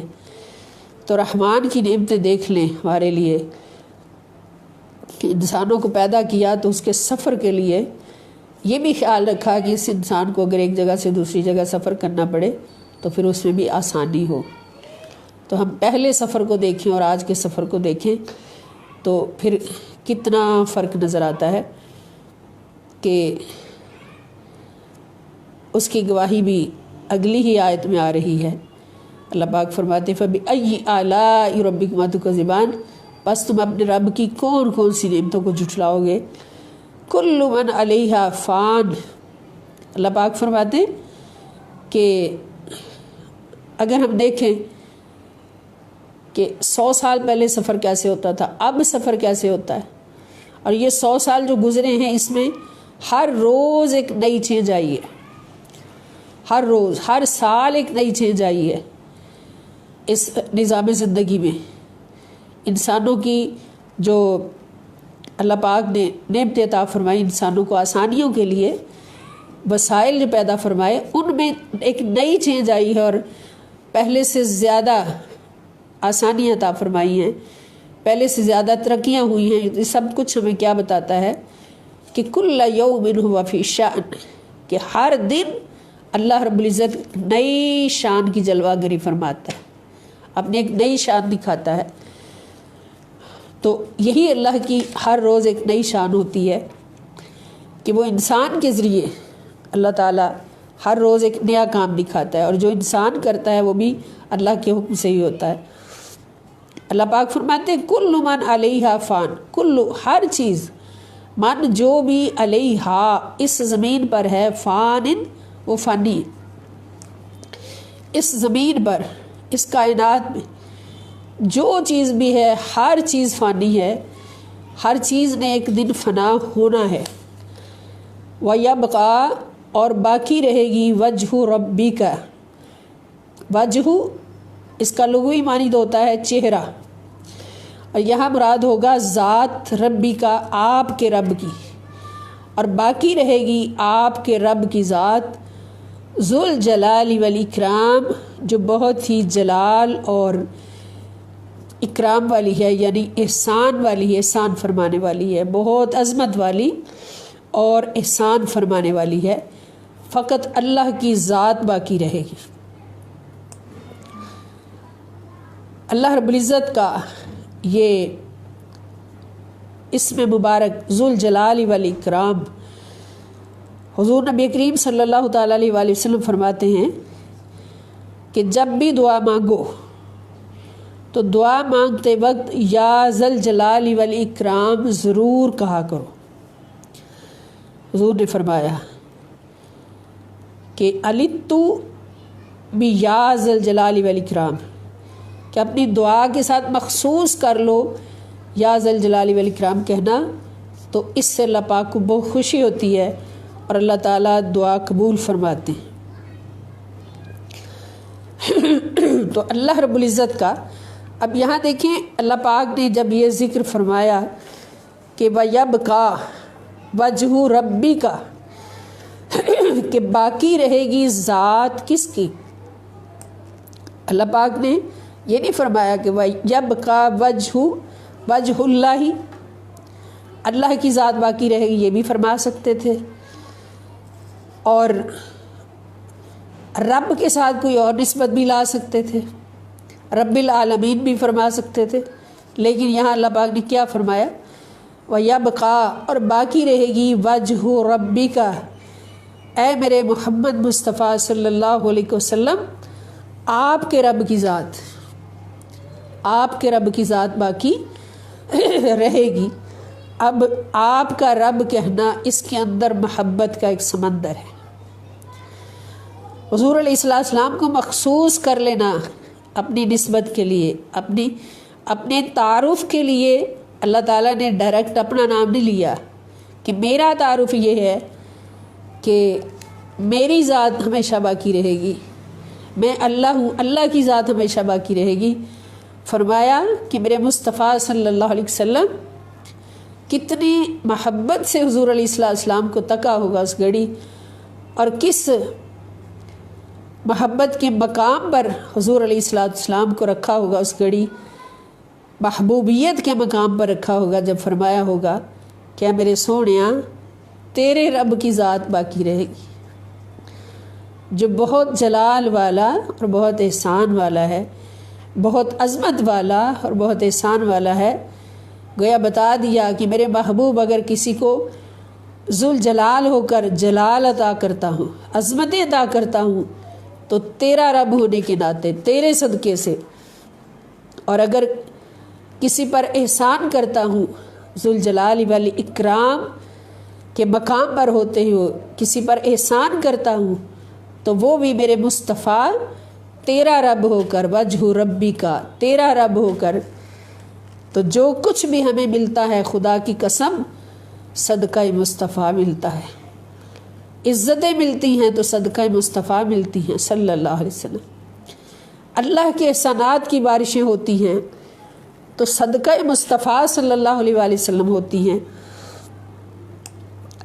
تو رحمان کی نعمتیں دیکھ لیں ہمارے لیے کہ انسانوں کو پیدا کیا تو اس کے سفر کے لیے یہ بھی خیال رکھا کہ اس انسان کو اگر ایک جگہ سے دوسری جگہ سفر کرنا پڑے تو پھر اس میں بھی آسانی ہو۔ تو ہم پہلے سفر کو دیکھیں اور آج کے سفر کو دیکھیں تو پھر کتنا فرق نظر آتا ہے کہ اس کی گواہی بھی اگلی ہی آیت میں آ رہی ہے۔ اللہ پاک فرماتے فَبِأَيِّ آلَاءِ رَبِّكُمَا تُكَذِّبَانِ، بس تم اپنے رب کی کون کون سی نعمتوں کو جھٹلاؤ گے۔ کل من علیہا فان، اللہ پاک فرماتے ہیں کہ اگر ہم دیکھیں کہ 100 سال پہلے سفر کیسے ہوتا تھا، اب سفر کیسے ہوتا ہے، اور یہ 100 سال جو گزرے ہیں اس میں ہر روز ایک نئی چیز آئی ہے، ہر روز ہر سال ایک نئی چیز آئی ہے اس نظام زندگی میں۔ انسانوں کی جو اللہ پاک نے نعمتیں عطا فرمائی، انسانوں کو آسانیوں کے لیے وسائل جو پیدا فرمائے، ان میں ایک نئی چیز آئی ہے اور پہلے سے زیادہ آسانیاں عطا فرمائی ہیں، پہلے سے زیادہ ترقیاں ہوئی ہیں۔ یہ سب کچھ ہمیں کیا بتاتا ہے کہ کل یوم ہوا فی شأن، کہ ہر دن اللہ رب العزت نئی شان کی جلوہ گری فرماتا ہے، اپنی ایک نئی شان دکھاتا ہے۔ تو یہی اللہ کی ہر روز ایک نئی شان ہوتی ہے کہ وہ انسان کے ذریعے اللہ تعالیٰ ہر روز ایک نیا کام دکھاتا ہے، اور جو انسان کرتا ہے وہ بھی اللہ کے حکم سے ہی ہوتا ہے۔ اللہ پاک فرماتے ہیں کل من علیہا فان، کل ہر چیز، من جو بھی علیہا اس زمین پر ہے، فان وہ فانی، اس زمین پر، اس کائنات میں جو چیز بھی ہے ہر چیز فانی ہے، ہر چیز نے ایک دن فنا ہونا ہے۔ وَيَبْقَى، اور باقی رہے گی، وجہ ربک، وجہ اس کا لغوی معنی تو ہوتا ہے چہرہ، اور یہاں مراد ہوگا ذات ربی کا، آپ کے رب کی، اور باقی رہے گی آپ کے رب کی ذات، ذوالجلال والاکرام، جو بہت ہی جلال اور اکرام والی ہے، یعنی احسان والی ہے، احسان فرمانے والی ہے، بہت عظمت والی اور احسان فرمانے والی ہے۔ فقط اللہ کی ذات باقی رہے گی۔ اللہ رب العزت کا یہ اسم مبارک ذوالجلال والاکرام، حضور نبی کریم صلی اللہ تعالیٰ علیہ وآلہ وسلم فرماتے ہیں کہ جب بھی دعا مانگو تو دعا مانگتے وقت یا ذوالجلال والاکرام ضرور کہا کرو۔ حضور نے فرمایا کہ التو بیا ذل جلال والاکرام، کہ اپنی دعا کے ساتھ مخصوص کر لو یا ذل جلال والاکرام کہنا، تو اس سے اللہ پاک کو بہت خوشی ہوتی ہے اور اللہ تعالیٰ دعا قبول فرماتے ہیں۔ تو اللہ رب العزت کا اب یہاں دیکھیں، اللہ پاک نے جب یہ ذکر فرمایا کہ وَيَبْقَى وَجْهُ رَبِّكَ، کہ باقی رہے گی ذات کس کی؟ اللہ پاک نے یہ نہیں فرمایا کہ وَيَبْقَى وَجْهُ اللَّهِ، اللہ کی ذات باقی رہے گی، یہ بھی فرما سکتے تھے، اور رب کے ساتھ کوئی اور نسبت بھی لا سکتے تھے، رب العالمین بھی فرما سکتے تھے، لیکن یہاں اللہ پاک نے کیا فرمایا؟ وَيَبْقَى، اور باقی رہے گی وَجْهُ رَبِّكَ، اے میرے محمد مصطفیٰ صلی اللہ علیہ وسلم، آپ کے رب کی ذات، آپ کے رب کی ذات باقی رہے گی۔ اب آپ کا رب کہنا، اس کے اندر محبت کا ایک سمندر ہے۔ حضور علیہ السلام کو مخصوص کر لینا اپنی نسبت کے لیے، اپنے تعارف کے لیے، اللہ تعالیٰ نے ڈائریکٹ اپنا نام نہیں لیا کہ میرا تعارف یہ ہے کہ میری ذات ہمیشہ باقی رہے گی، میں اللہ ہوں، اللہ کی ذات ہمیشہ باقی رہے گی۔ فرمایا کہ میرے مصطفیٰ صلی اللہ علیہ وسلم کتنی محبت سے حضور علیہ السلام کو تکا ہوگا اس گھڑی، اور کس محبت کے مقام پر حضور علیہ السلام کو رکھا ہوگا اس گھڑی، محبوبیت کے مقام پر رکھا ہوگا، جب فرمایا ہوگا کہ میرے سونیاں تیرے رب کی ذات باقی رہے گی، جو بہت جلال والا اور بہت احسان والا ہے، بہت عظمت والا اور بہت احسان والا ہے۔ گویا بتا دیا کہ میرے محبوب اگر کسی کو ذوالجلال ہو کر جلال عطا کرتا ہوں، عظمتیں عطا کرتا ہوں، تو تیرا رب ہونے کے ناطے، تیرے صدقے سے، اور اگر کسی پر احسان کرتا ہوں، ذوالجلال والاکرام کے مقام پر ہوتے ہو کسی پر احسان کرتا ہوں، تو وہ بھی میرے مصطفیٰ تیرا رب ہو کر، وجہ ربی کا، تیرا رب ہو کر، تو جو کچھ بھی ہمیں ملتا ہے خدا کی قسم صدقہ مصطفیٰ ملتا ہے، عزتیں ملتی ہیں تو صدقہ مصطفیٰ ملتی ہیں صلی اللہ علیہ وسلم، اللہ کے احسانات کی بارشیں ہوتی ہیں تو صدقہ مصطفیٰ صلی اللہ علیہ وآلہ وسلم ہوتی ہیں۔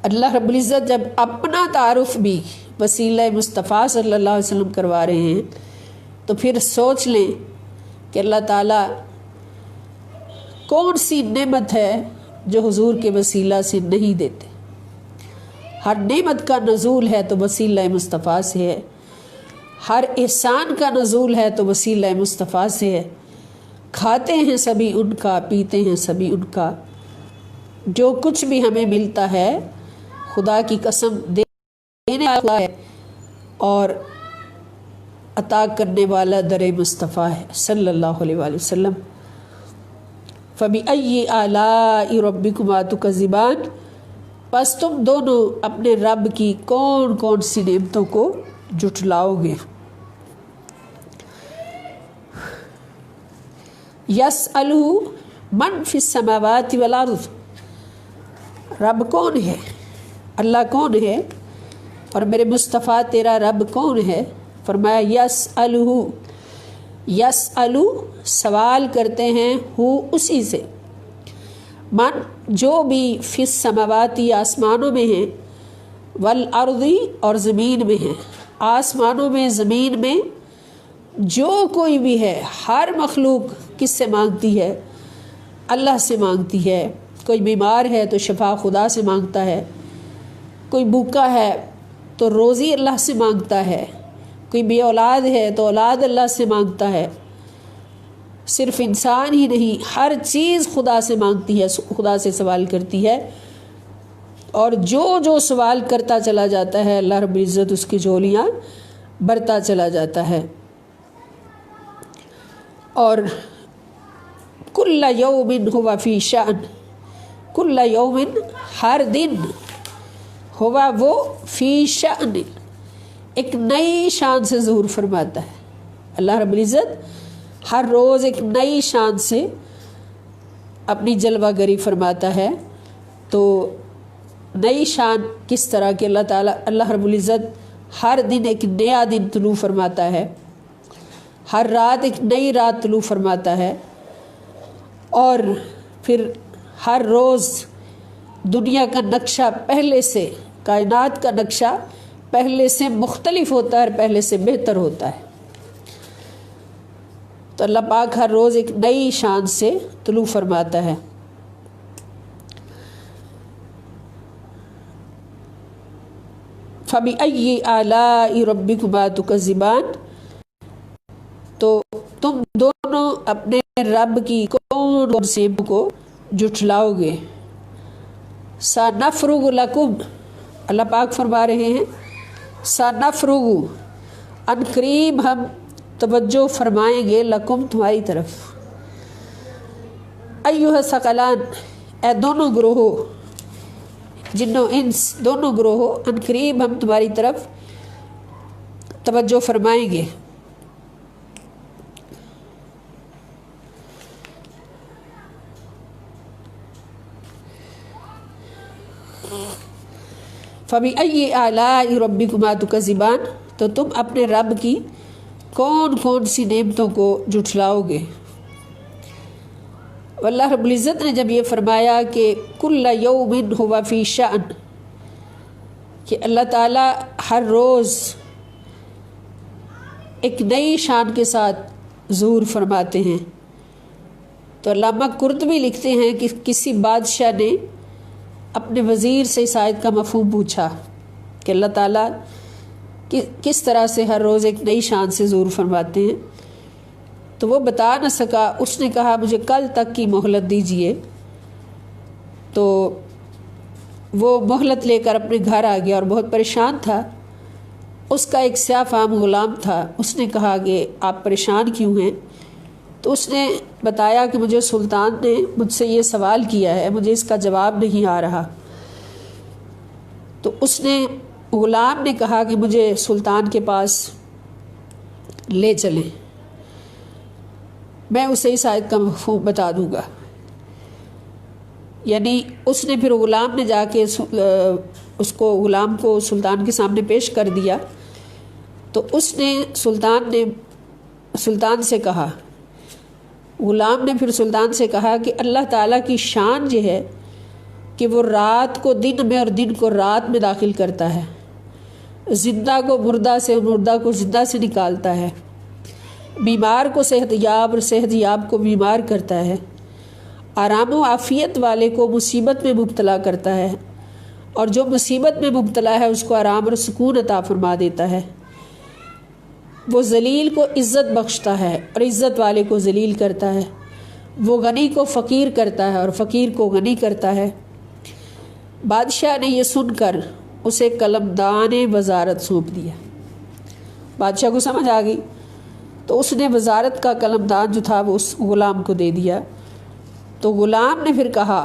اللہ رب العزت جب اپنا تعارف بھی وسیلہ مصطفیٰ صلی اللہ علیہ وسلم کروا رہے ہیں، تو پھر سوچ لیں کہ اللہ تعالیٰ کون سی نعمت ہے جو حضور کے وسیلہ سے نہیں دیتے۔ ہر نعمت کا نزول ہے تو وسیلہ مصطفیٰ سے ہے، ہر احسان کا نزول ہے تو وسیلہ مصطفیٰ سے ہے۔ کھاتے ہیں سبھی ان کا، پیتے ہیں سبھی ان کا، جو کچھ بھی ہمیں ملتا ہے خدا کی قسم دینے والا ہے اور عطا کرنے والا در مصطفیٰ ہے صلی اللہ علیہ وآلہ وسلم۔ فَبِأَيِّ آلَاءِ رَبِّكُمَا تُكَذِّبَانِ، پس تم دونوں اپنے رب کی کون کون سی نعمتوں کو جھٹلاؤ گے۔ يَسْأَلُهُ مَنْ فِي السَّمَاوَاتِ وَالْأَرْضِ، رب کون ہے؟ اللہ کون ہے؟ اور میرے مصطفیٰ تیرا رب کون ہے؟ فرمایا یسألو، سوال کرتے ہیں، ہو اسی سے، من جو بھی فی السماواتی آسمانوں میں ہیں، والارضی اور زمین میں ہیں، آسمانوں میں زمین میں جو کوئی بھی ہے، ہر مخلوق کس سے مانگتی ہے؟ اللہ سے مانگتی ہے۔ کوئی بیمار ہے تو شفا خدا سے مانگتا ہے، کوئی بھوکا ہے تو روزی اللہ سے مانگتا ہے، کوئی بے اولاد ہے تو اولاد اللہ سے مانگتا ہے۔ صرف انسان ہی نہیں، ہر چیز خدا سے مانگتی ہے، خدا سے سوال کرتی ہے، اور جو سوال کرتا چلا جاتا ہے اللہ رب العزت اس کی جھولیاں بھرتا چلا جاتا ہے۔ اور کل یوم ہوا فی شأن، کل یوم ہر دن ہوا وہ فی شأن، ایک نئی شان سے ظہور فرماتا ہے۔ اللہ رب العزت ہر روز ایک نئی شان سے اپنی جلوہ گری فرماتا ہے۔ تو نئی شان کس طرح کہ اللہ رب العزت ہر دن ایک نیا دن طلوع فرماتا ہے، ہر رات ایک نئی رات طلوع فرماتا ہے، اور پھر ہر روز دنیا کا نقشہ پہلے سے، کائنات کا نقشہ پہلے سے مختلف ہوتا ہے اور پہلے سے بہتر ہوتا ہے۔ تو اللہ پاک ہر روز ایک نئی شان سے طلوع فرماتا ہے۔ فَبِأَيِّ آلَاءِ رَبِّكُمَا تُكَذِّبَانِ، تو تم دونوں اپنے رب کی کون سی کو جھٹلاؤ گے۔ سَنَفْرُغُ لَكُمْ، اللہ پاک فرما رہے ہیں سَنَفْرُغُ، ان قریب ہم توجہ فرمائیں گے، لکم تمہاری طرف، ایھا الثقلان، اے دونوں گروہوں، جن و انس دونوں گروہوں، ان قریب ہم تمہاری طرف توجہ فرمائیں گے۔ فَبِأَيِّ آلَاءِ رَبِّكُمَا تُكَذِّبَانِ، تو تم اپنے رب کی کون کون سی نعمتوں کو جھٹلاؤ گے۔ اللہ رب العزت نے جب یہ فرمایا کہ کل یوم ہوا فی شأن، کہ اللہ تعالیٰ ہر روز ایک نئی شان کے ساتھ ظہور فرماتے ہیں، تو علامہ قرطبی لکھتے ہیں کہ کسی بادشاہ نے اپنے وزیر سے اس آیت کا مفہوم پوچھا کہ اللہ تعالیٰ کس طرح سے ہر روز ایک نئی شان سے ظہور فرماتے ہیں، تو وہ بتا نہ سکا۔ اس نے کہا مجھے کل تک کی مہلت دیجئے، تو وہ مہلت لے کر اپنے گھر آ گیا اور بہت پریشان تھا۔ اس کا ایک سیاہ فام غلام تھا، اس نے کہا کہ آپ پریشان کیوں ہیں؟ تو اس نے بتایا کہ مجھے سلطان نے مجھ سے یہ سوال کیا ہے، مجھے اس کا جواب نہیں آ رہا۔ تو اس نے غلام نے کہا کہ مجھے سلطان کے پاس لے چلیں، میں اسے اس آیت کا مفہوم بتا دوں گا۔ یعنی اس نے پھر غلام نے جا کے غلام کو سلطان کے سامنے پیش کر دیا، تو اس نے سلطان سے کہا، غلام نے پھر سلطان سے کہا کہ اللہ تعالیٰ کی شان یہ ہے کہ وہ رات کو دن میں اور دن کو رات میں داخل کرتا ہے، زندہ کو مردہ سے، مردہ کو زندہ سے نکالتا ہے، بیمار کو صحت یاب اور صحت یاب کو بیمار کرتا ہے، آرام و عافیت والے کو مصیبت میں مبتلا کرتا ہے، اور جو مصیبت میں مبتلا ہے اس کو آرام اور سکون عطا فرما دیتا ہے، وہ ذلیل کو عزت بخشتا ہے اور عزت والے کو ذلیل کرتا ہے، وہ غنی کو فقیر کرتا ہے اور فقیر کو غنی کرتا ہے۔ بادشاہ نے یہ سن کر اسے قلمدان وزارت سونپ دیا۔ بادشاہ کو سمجھ آ گئی، تو اس نے وزارت کا قلمدان جو تھا وہ اس غلام کو دے دیا۔ تو غلام نے پھر کہا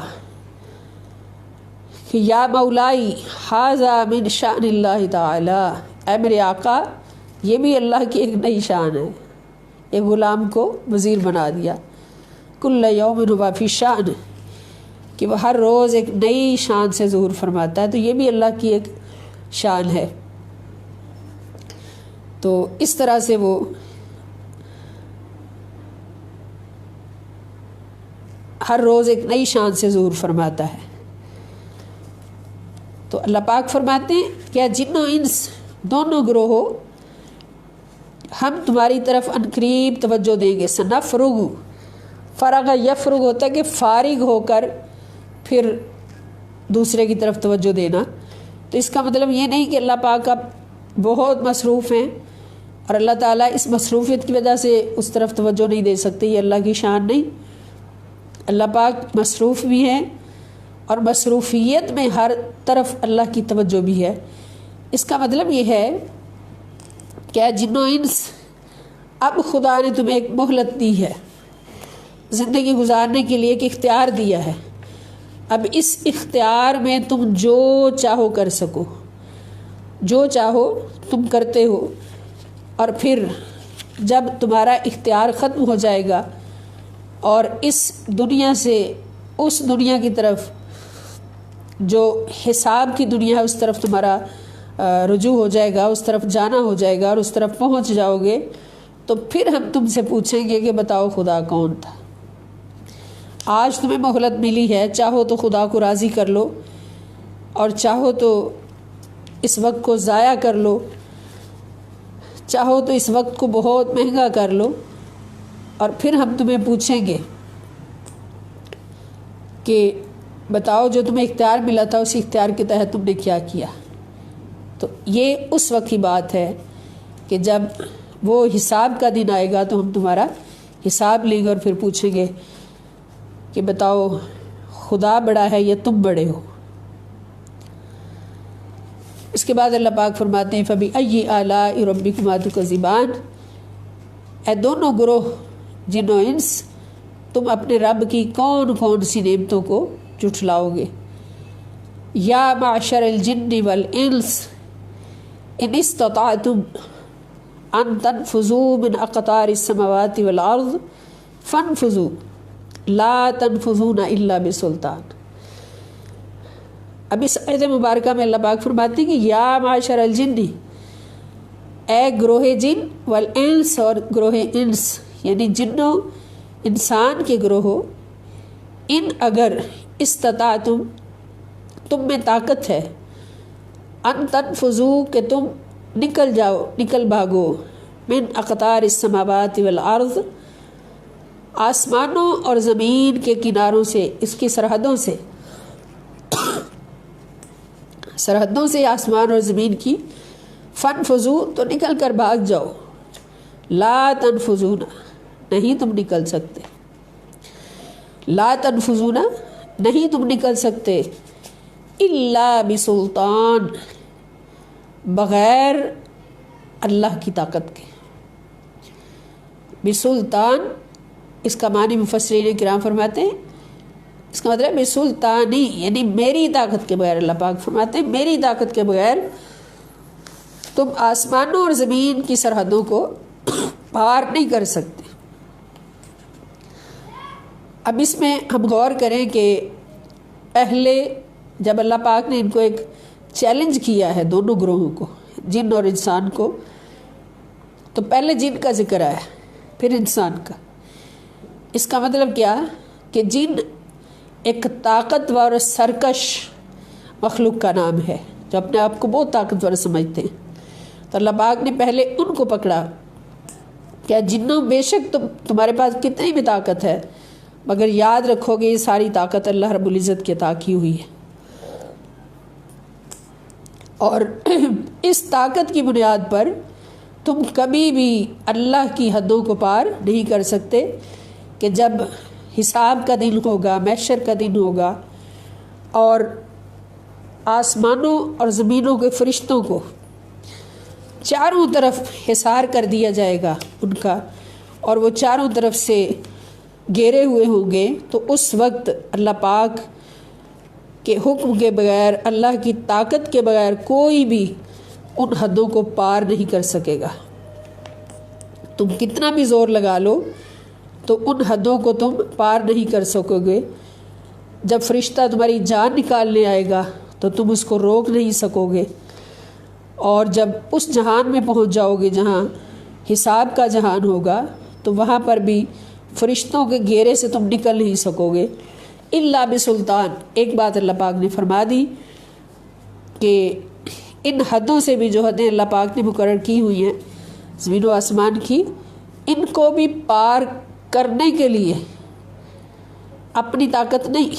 کہ یا مولائی ھذا من شأن اللہ تعالی، اے میرے آقا یہ بھی اللہ کی ایک نئی شان ہے۔ ایک غلام کو وزیر بنا دیا، کل یوم ہوا فی شأن، کہ وہ ہر روز ایک نئی شان سے ظہور فرماتا ہے، تو یہ بھی اللہ کی ایک شان ہے۔ تو اس طرح سے وہ ہر روز ایک نئی شان سے ظہور فرماتا ہے۔ تو اللہ پاک فرماتے ہیں کیا جن و انس دونوں گروہوں ہم تمہاری طرف عنقریب توجہ دیں گے۔ سنفرغ، فرغ یفرغ ہوتا ہے کہ فارغ ہو کر پھر دوسرے کی طرف توجہ دینا۔ تو اس کا مطلب یہ نہیں کہ اللہ پاک اب بہت مصروف ہیں اور اللہ تعالیٰ اس مصروفیت کی وجہ سے اس طرف توجہ نہیں دے سکتے، یہ اللہ کی شان نہیں۔ اللہ پاک مصروف بھی ہیں اور مصروفیت میں ہر طرف اللہ کی توجہ بھی ہے۔ اس کا مطلب یہ ہے کہ جن و انس اب خدا نے تمہیں ایک مہلت دی ہے، زندگی گزارنے کے لیے ایک اختیار دیا ہے۔ اب اس اختیار میں تم جو چاہو کر سکو، جو چاہو تم کرتے ہو، اور پھر جب تمہارا اختیار ختم ہو جائے گا اور اس دنیا سے اس دنیا کی طرف، جو حساب کی دنیا ہے، اس طرف تمہارا رجوع ہو جائے گا، اس طرف جانا ہو جائے گا اور اس طرف پہنچ جاؤ گے، تو پھر ہم تم سے پوچھیں گے کہ بتاؤ خدا کون تھا۔ آج تمہیں مہلت ملی ہے، چاہو تو خدا کو راضی کر لو اور چاہو تو اس وقت کو ضائع کر لو، چاہو تو اس وقت کو بہت مہنگا کر لو، اور پھر ہم تمہیں پوچھیں گے کہ بتاؤ جو تمہیں اختیار ملا تھا اس اختیار کے تحت تم نے کیا کیا۔ تو یہ اس وقت کی بات ہے کہ جب وہ حساب کا دن آئے گا تو ہم تمہارا حساب لیں گے اور پھر پوچھیں گے کہ بتاؤ خدا بڑا ہے یا تم بڑے ہو۔ اس کے بعد اللہ پاک فرماتے ہیں فَبِأَيِّ آلَاءِ رَبِّكُمَا تُكَذِّبَانِ، اے دونوں گروہ جن و انس، تم اپنے رب کی کون کون سی نعمتوں کو جھٹلاؤ گے۔ یا معشر الجن والانس ان استطعتم ان تنفذوا من اقطار السماوات والارض فانفذوا لا تنفذون الا بسلطان۔ اب اس آیت مبارکہ میں اللہ پاک فرماتے ہیں کہ یا معشر الجن، اے گروہ جن، والانس اور گروہ انس، یعنی جنوں انسان کے گروہ، ان اگر استطاعتم، تم میں طاقت ہے، ان تنفذوا کہ تم نکل جاؤ، نکل بھاگو، من اقطار السماوات والارض، آسمانوں اور زمین کے کناروں سے، اس کی سرحدوں سے، سرحدوں سے آسمان اور زمین کی، فانفذوا تو نکل کر بھاگ جاؤ، لا تنفذون نہیں تم نکل سکتے، لا تنفذون نہیں تم نکل سکتے، الا بسلطان بغیر اللہ کی طاقت کے۔ بسلطان اس کا معنی مفسرین کرام فرماتے ہیں، اس کا مطلب بسلطانی یعنی میری طاقت کے بغیر، اللہ پاک فرماتے ہیں میری طاقت کے بغیر تم آسمانوں اور زمین کی سرحدوں کو پار نہیں کر سکتے۔ اب اس میں ہم غور کریں کہ پہلے جب اللہ پاک نے ان کو ایک چیلنج کیا ہے، دونوں گروہوں کو، جن اور انسان کو، تو پہلے جن کا ذکر آیا پھر انسان کا۔ اس کا مطلب کیا کہ جن ایک طاقتور سرکش مخلوق کا نام ہے جو اپنے آپ کو بہت طاقتور سمجھتے ہیں، تو اللہ پاک نے پہلے ان کو پکڑا کہ جنوں بے شک تمہارے پاس کتنی بھی طاقت ہے، مگر یاد رکھو گے یہ ساری طاقت اللہ رب العزت کی عطا کی ہوئی ہے، اور اس طاقت کی بنیاد پر تم کبھی بھی اللہ کی حدوں کو پار نہیں کر سکتے کہ جب حساب کا دن ہوگا، محشر کا دن ہوگا، اور آسمانوں اور زمینوں کے فرشتوں کو چاروں طرف حصار کر دیا جائے گا ان کا، اور وہ چاروں طرف سے گھیرے ہوئے ہوں گے، تو اس وقت اللہ پاک کے حکم کے بغیر، اللہ کی طاقت کے بغیر کوئی بھی ان حدوں کو پار نہیں کر سکے گا۔ تم کتنا بھی زور لگا لو تو ان حدوں کو تم پار نہیں کر سکو گے۔ جب فرشتہ تمہاری جان نکالنے آئے گا تو تم اس کو روک نہیں سکو گے، اور جب اس جہان میں پہنچ جاؤ گے جہاں حساب کا جہان ہوگا تو وہاں پر بھی فرشتوں کے گھیرے سے تم نکل نہیں سکو گے الا بسلطان۔ ایک بات اللہ پاک نے فرما دی کہ ان حدوں سے بھی، جو حدیں اللہ پاک نے مقرر کی ہوئی ہیں زمین و آسمان کی، ان کو بھی پار کرنے کے لیے اپنی طاقت نہیں،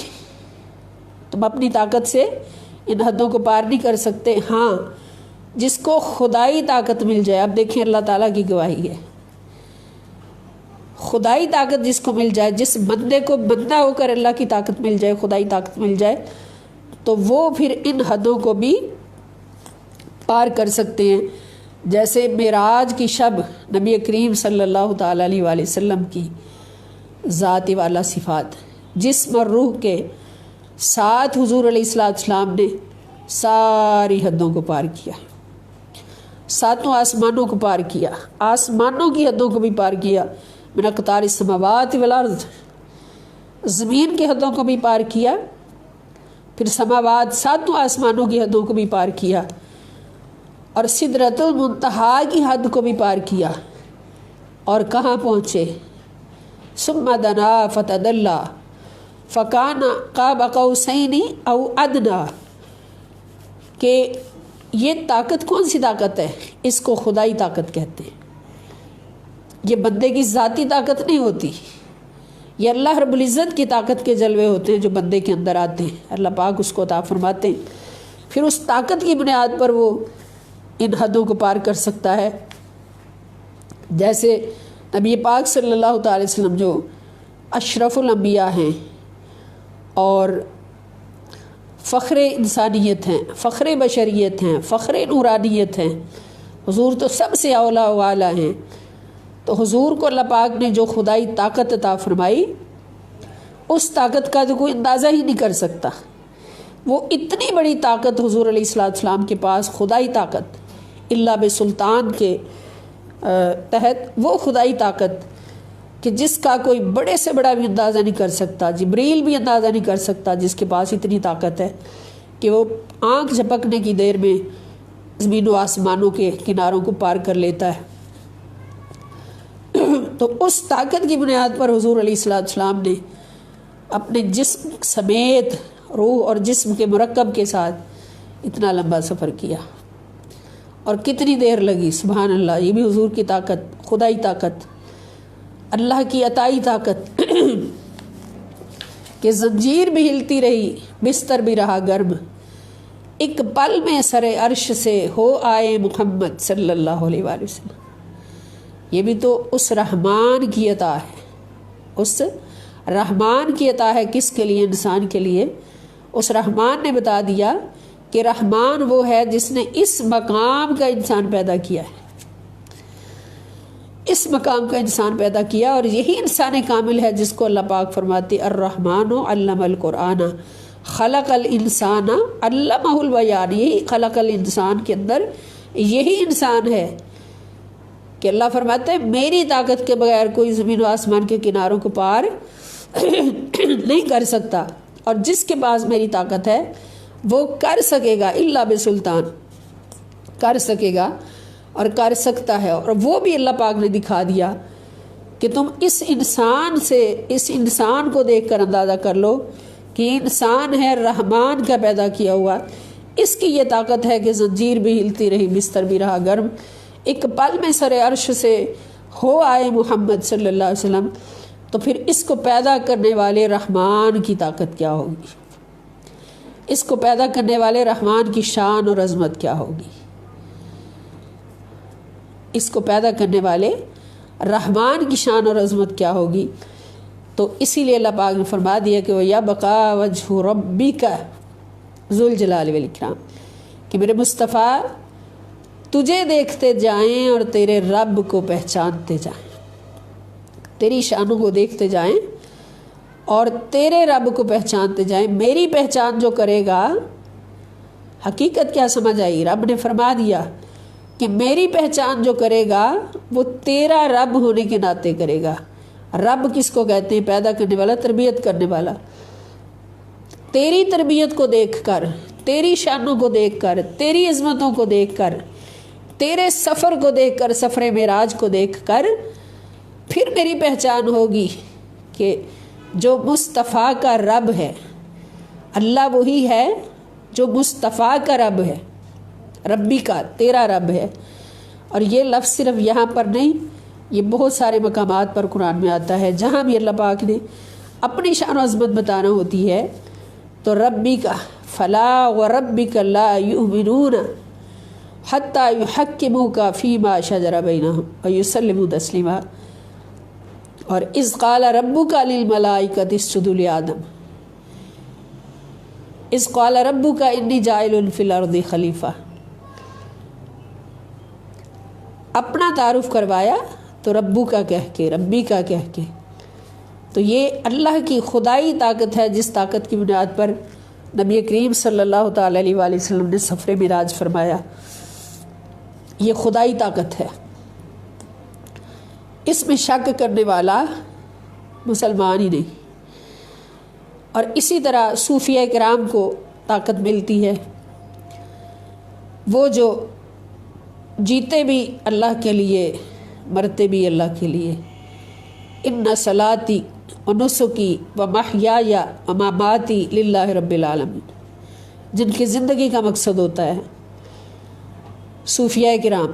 تم اپنی طاقت سے ان حدوں کو پار نہیں کر سکتے۔ ہاں جس کو خدائی طاقت مل جائے، اب دیکھیں اللہ تعالیٰ کی گواہی ہے، خدائی طاقت جس کو مل جائے، جس بندے کو بندہ ہو کر اللہ کی طاقت مل جائے، خدائی طاقت مل جائے، تو وہ پھر ان حدوں کو بھی پار کر سکتے ہیں۔ جیسے معراج کی شب نبی کریم صلی اللہ تعالیٰ علیہ وآلہ وسلم کی ذات والا صفات، جسم اور روح کے ساتھ حضور علیہ السلام نے ساری حدوں کو پار کیا، ساتوں آسمانوں کو پار کیا، آسمانوں کی حدوں کو بھی پار کیا، من اقطار السماوات والارض، زمین کی حدوں کو بھی پار کیا، پھر سماوات ساتوں آسمانوں کی حدوں کو بھی پار کیا، اور سدرۃ المنتہا کی حد کو بھی پار کیا، اور کہاں پہنچے؟ ثم دنا فتدلی فکان قاب قوسین او ادنی، کہ یہ طاقت کون سی طاقت ہے؟ اس کو خدائی طاقت کہتے ہیں۔ یہ بندے کی ذاتی طاقت نہیں ہوتی، یہ اللہ رب العزت کی طاقت کے جلوے ہوتے ہیں جو بندے کے اندر آتے ہیں، اللہ پاک اس کو عطا فرماتے ہیں، پھر اس طاقت کی بنیاد پر وہ ان حدوں کو پار کر سکتا ہے۔ جیسے نبی پاک صلی اللہ تعالی وسلم جو اشرف الانبیاء ہیں اور فخر انسانیت ہیں، فخر بشریت ہیں، فخر نورانیت ہیں، حضور تو سب سے اولا و اعلیٰ ہیں، تو حضور کو اللہ پاک نے جو خدائی طاقت عطا فرمائی، اس طاقت کا تو کوئی اندازہ ہی نہیں کر سکتا۔ وہ اتنی بڑی طاقت حضور علیہ السلام کے پاس، خدائی طاقت، اللہ بسلطان کے تحت وہ خدائی طاقت کہ جس کا کوئی بڑے سے بڑا بھی اندازہ نہیں کر سکتا، جبریل بھی اندازہ نہیں کر سکتا، جس کے پاس اتنی طاقت ہے کہ وہ آنکھ جھپکنے کی دیر میں زمین و آسمانوں کے کناروں کو پار کر لیتا ہے۔ تو اس طاقت کی بنیاد پر حضور علیہ السلام نے اپنے جسم سمیت روح اور جسم کے مرکب کے ساتھ اتنا لمبا سفر کیا، اور کتنی دیر لگی، سبحان اللہ۔ یہ بھی حضور کی طاقت، خدائی طاقت، اللہ کی عطائی طاقت کہ زنجیر بھی ہلتی رہی، بستر بھی رہا گرم، ایک پل میں سر عرش سے ہو آئے محمد صلی اللہ علیہ وآلہ وسلم۔ یہ بھی تو اس رحمان کی عطا ہے، اس رحمان کی عطا ہے۔ کس کے لیے؟ انسان کے لیے۔ اس رحمان نے بتا دیا کہ رحمان وہ ہے جس نے اس مقام کا انسان پیدا کیا ہے، اس مقام کا انسان پیدا کیا، اور یہی انسان کامل ہے جس کو اللہ پاک فرماتے الرحمن علم القرآن خلق الانسان علمہ البیان۔ یہی خلق الانسان کے اندر یہی انسان ہے کہ اللہ فرماتے ہیں میری طاقت کے بغیر کوئی زمین و آسمان کے کناروں کو پار نہیں کر سکتا، اور جس کے پاس میری طاقت ہے وہ کر سکے گا، اللہ بسلطان کر سکے گا اور کر سکتا ہے۔ اور وہ بھی اللہ پاک نے دکھا دیا کہ تم اس انسان سے، اس انسان کو دیکھ کر اندازہ کر لو کہ انسان ہے رحمان کا پیدا کیا ہوا، اس کی یہ طاقت ہے کہ زنجیر بھی ہلتی رہی، بستر بھی رہا گرم، ایک پل میں سر عرش سے ہو آئے محمد صلی اللہ علیہ وسلم۔ تو پھر اس کو پیدا کرنے والے رحمان کی طاقت کیا ہوگی، اس کو پیدا کرنے والے رحمان کی شان اور عظمت کیا ہوگی، اس کو پیدا کرنے والے رحمان کی شان اور عظمت کیا ہوگی۔ تو اسی لیے اللہ پاک نے فرما دیا کہ وہ یبقی وجہ ربک ذو الجلال والاکرام، کہ میرے مصطفیٰ تجھے دیکھتے جائیں اور تیرے رب کو پہچانتے جائیں، تیری شانوں کو دیکھتے جائیں اور تیرے رب کو پہچانتے جائیں۔ میری پہچان جو کرے گا، حقیقت کیا سمجھ آئی؟ رب نے فرما دیا کہ میری پہچان جو کرے گا وہ تیرا رب ہونے کے ناطے کرے گا۔ رب کس کو کہتے ہیں؟ پیدا کرنے والا، تربیت کرنے والا۔ تیری تربیت کو دیکھ کر، تیری شانوں کو دیکھ کر، تیری عظمتوں کو دیکھ کر، تیرے سفر کو دیکھ کر، سفر معراج کو دیکھ کر پھر میری پہچان ہوگی کہ جو مصطفیٰ کا رب ہے، اللہ وہی ہے جو مصطفیٰ کا رب ہے، ربی کا، تیرا رب ہے۔ اور یہ لفظ صرف یہاں پر نہیں، یہ بہت سارے مقامات پر قرآن میں آتا ہے، جہاں بھی اللہ پاک نے اپنی شان و عظمت بتانا ہوتی ہے تو ربی کا، فلا وربک لا یؤمنون حتی یحکموک فیما شجر بینہم ویسلموا تسلیما، اور اذ قال ربک للملائکۃ اسجدوا لآدم اذ قال ربک انی جاعل فی الارض خلیفہ۔ اپنا تعارف کروایا تو ربو کا کہہ کے، ربی کا کہہ کے، تو یہ اللہ کی خدائی طاقت ہے، جس طاقت کی بنیاد پر نبی کریم صلی اللہ تعالی علیہ وآلہ وسلم نے سفر معراج فرمایا. یہ خدائی طاقت ہے، اس میں شک کرنے والا مسلمان ہی نہیں. اور اسی طرح صوفیہ کرام کو طاقت ملتی ہے، وہ جو جیتے بھی اللہ کے لیے مرتے بھی اللہ کے لیے. ان صلاتی و نسکی و محیای و مماتی للہ رب العالمین، جن کی زندگی کا مقصد ہوتا ہے صوفیہ کرام،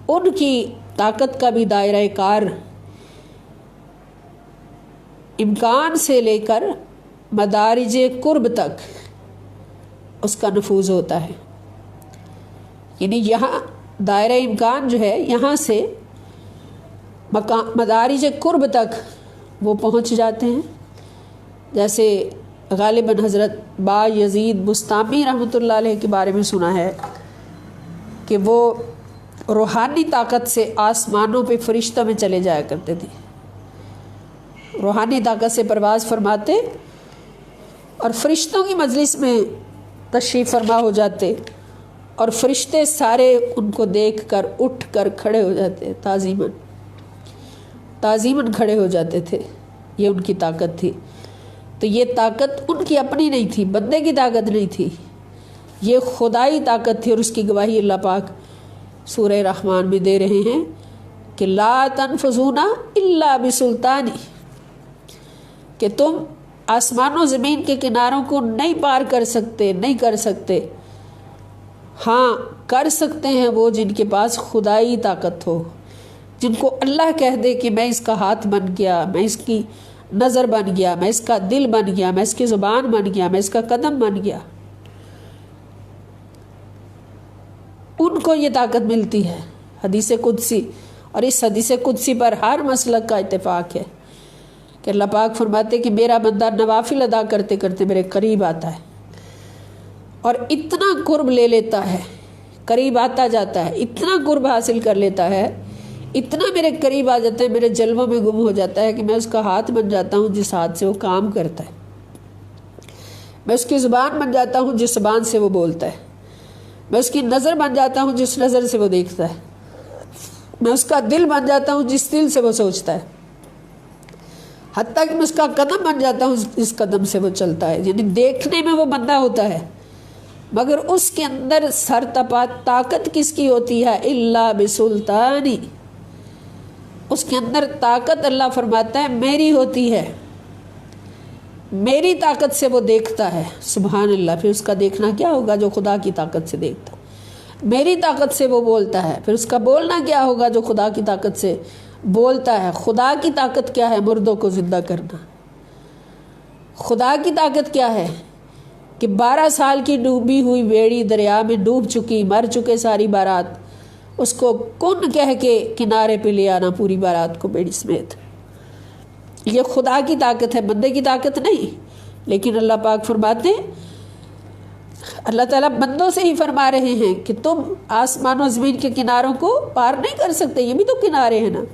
ان کی طاقت کا بھی دائرہ کار امکان سے لے کر مدارج قرب تک اس کا نفوذ ہوتا ہے. یعنی یہاں دائرہ امکان جو ہے، یہاں سے مدارج قرب تک وہ پہنچ جاتے ہیں. جیسے غالباً حضرت با یزید بستامی رحمۃ اللہ علیہ کے بارے میں سنا ہے کہ وہ روحانی طاقت سے آسمانوں پہ فرشتوں میں چلے جایا کرتے تھے، روحانی طاقت سے پرواز فرماتے اور فرشتوں کی مجلس میں تشریف فرما ہو جاتے، اور فرشتے سارے ان کو دیکھ کر اٹھ کر کھڑے ہو جاتے، تعظیماً کھڑے ہو جاتے تھے. یہ ان کی طاقت تھی. تو یہ طاقت ان کی اپنی نہیں تھی، بندے کی طاقت نہیں تھی، یہ خدائی طاقت تھی. اور اس کی گواہی اللہ پاک سورہ رحمان میں دے رہے ہیں کہ لا تنفذون الا بسلطانی، کہ تم آسمان و زمین کے کناروں کو نہیں پار کر سکتے، نہیں کر سکتے. ہاں کر سکتے ہیں وہ جن کے پاس خدائی طاقت ہو، جن کو اللہ کہہ دے کہ میں اس کا ہاتھ بن گیا، میں اس کی نظر بن گیا، میں اس کا دل بن گیا، میں اس کی زبان بن گیا، میں اس کا قدم بن گیا. ان کو یہ طاقت ملتی ہے. حدیث قدسی، اور اس حدیث قدسی پر ہر مسلک کا اتفاق ہے کہ اللہ پاک فرماتے کہ میرا بندہ نوافل ادا کرتے کرتے میرے قریب آتا ہے، اور اتنا قرب لے لیتا ہے، قریب آتا جاتا ہے، اتنا قرب حاصل کر لیتا ہے، اتنا میرے قریب آ جاتا ہے، میرے جلووں میں گم ہو جاتا ہے کہ میں اس کا ہاتھ بن جاتا ہوں جس ہاتھ سے وہ کام کرتا ہے، میں اس کی زبان بن جاتا ہوں جس زبان سے وہ بولتا ہے، میں اس کی نظر بن جاتا ہوں جس نظر سے وہ دیکھتا ہے، میں اس کا دل بن جاتا ہوں جس دل سے وہ سوچتا ہے، حتیٰ کہ میں اس کا قدم بن جاتا ہوں جس قدم سے وہ چلتا ہے. یعنی دیکھنے میں وہ بندہ ہوتا ہے، مگر اس کے اندر سرتپا طاقت کس کی ہوتی ہے؟ الا بسلطانی. اس کے اندر طاقت اللہ فرماتا ہے میری ہوتی ہے، میری طاقت سے وہ دیکھتا ہے. سبحان اللہ. پھر اس کا دیکھنا کیا ہوگا جو خدا کی طاقت سے دیکھتا ہے. میری طاقت سے وہ بولتا ہے، پھر اس کا بولنا کیا ہوگا جو خدا کی طاقت سے بولتا ہے. خدا کی طاقت کیا ہے؟ مردوں کو زندہ کرنا. خدا کی طاقت کیا ہے؟ کہ 12 سال کی ڈوبی ہوئی بیڑی دریا میں ڈوب چکی، مر چکے ساری بارات، اس کو کن کہہ کے کنارے پہ لے آنا پوری بارات کو بیڑی سمیت. یہ خدا کی طاقت ہے، بندے کی طاقت نہیں. لیکن اللہ پاک فرماتے ہیں، اللہ تعالیٰ بندوں سے ہی فرما رہے ہیں کہ تم آسمان و زمین کے کناروں کو پار نہیں کر سکتے. یہ بھی تو کنارے ہیں نا،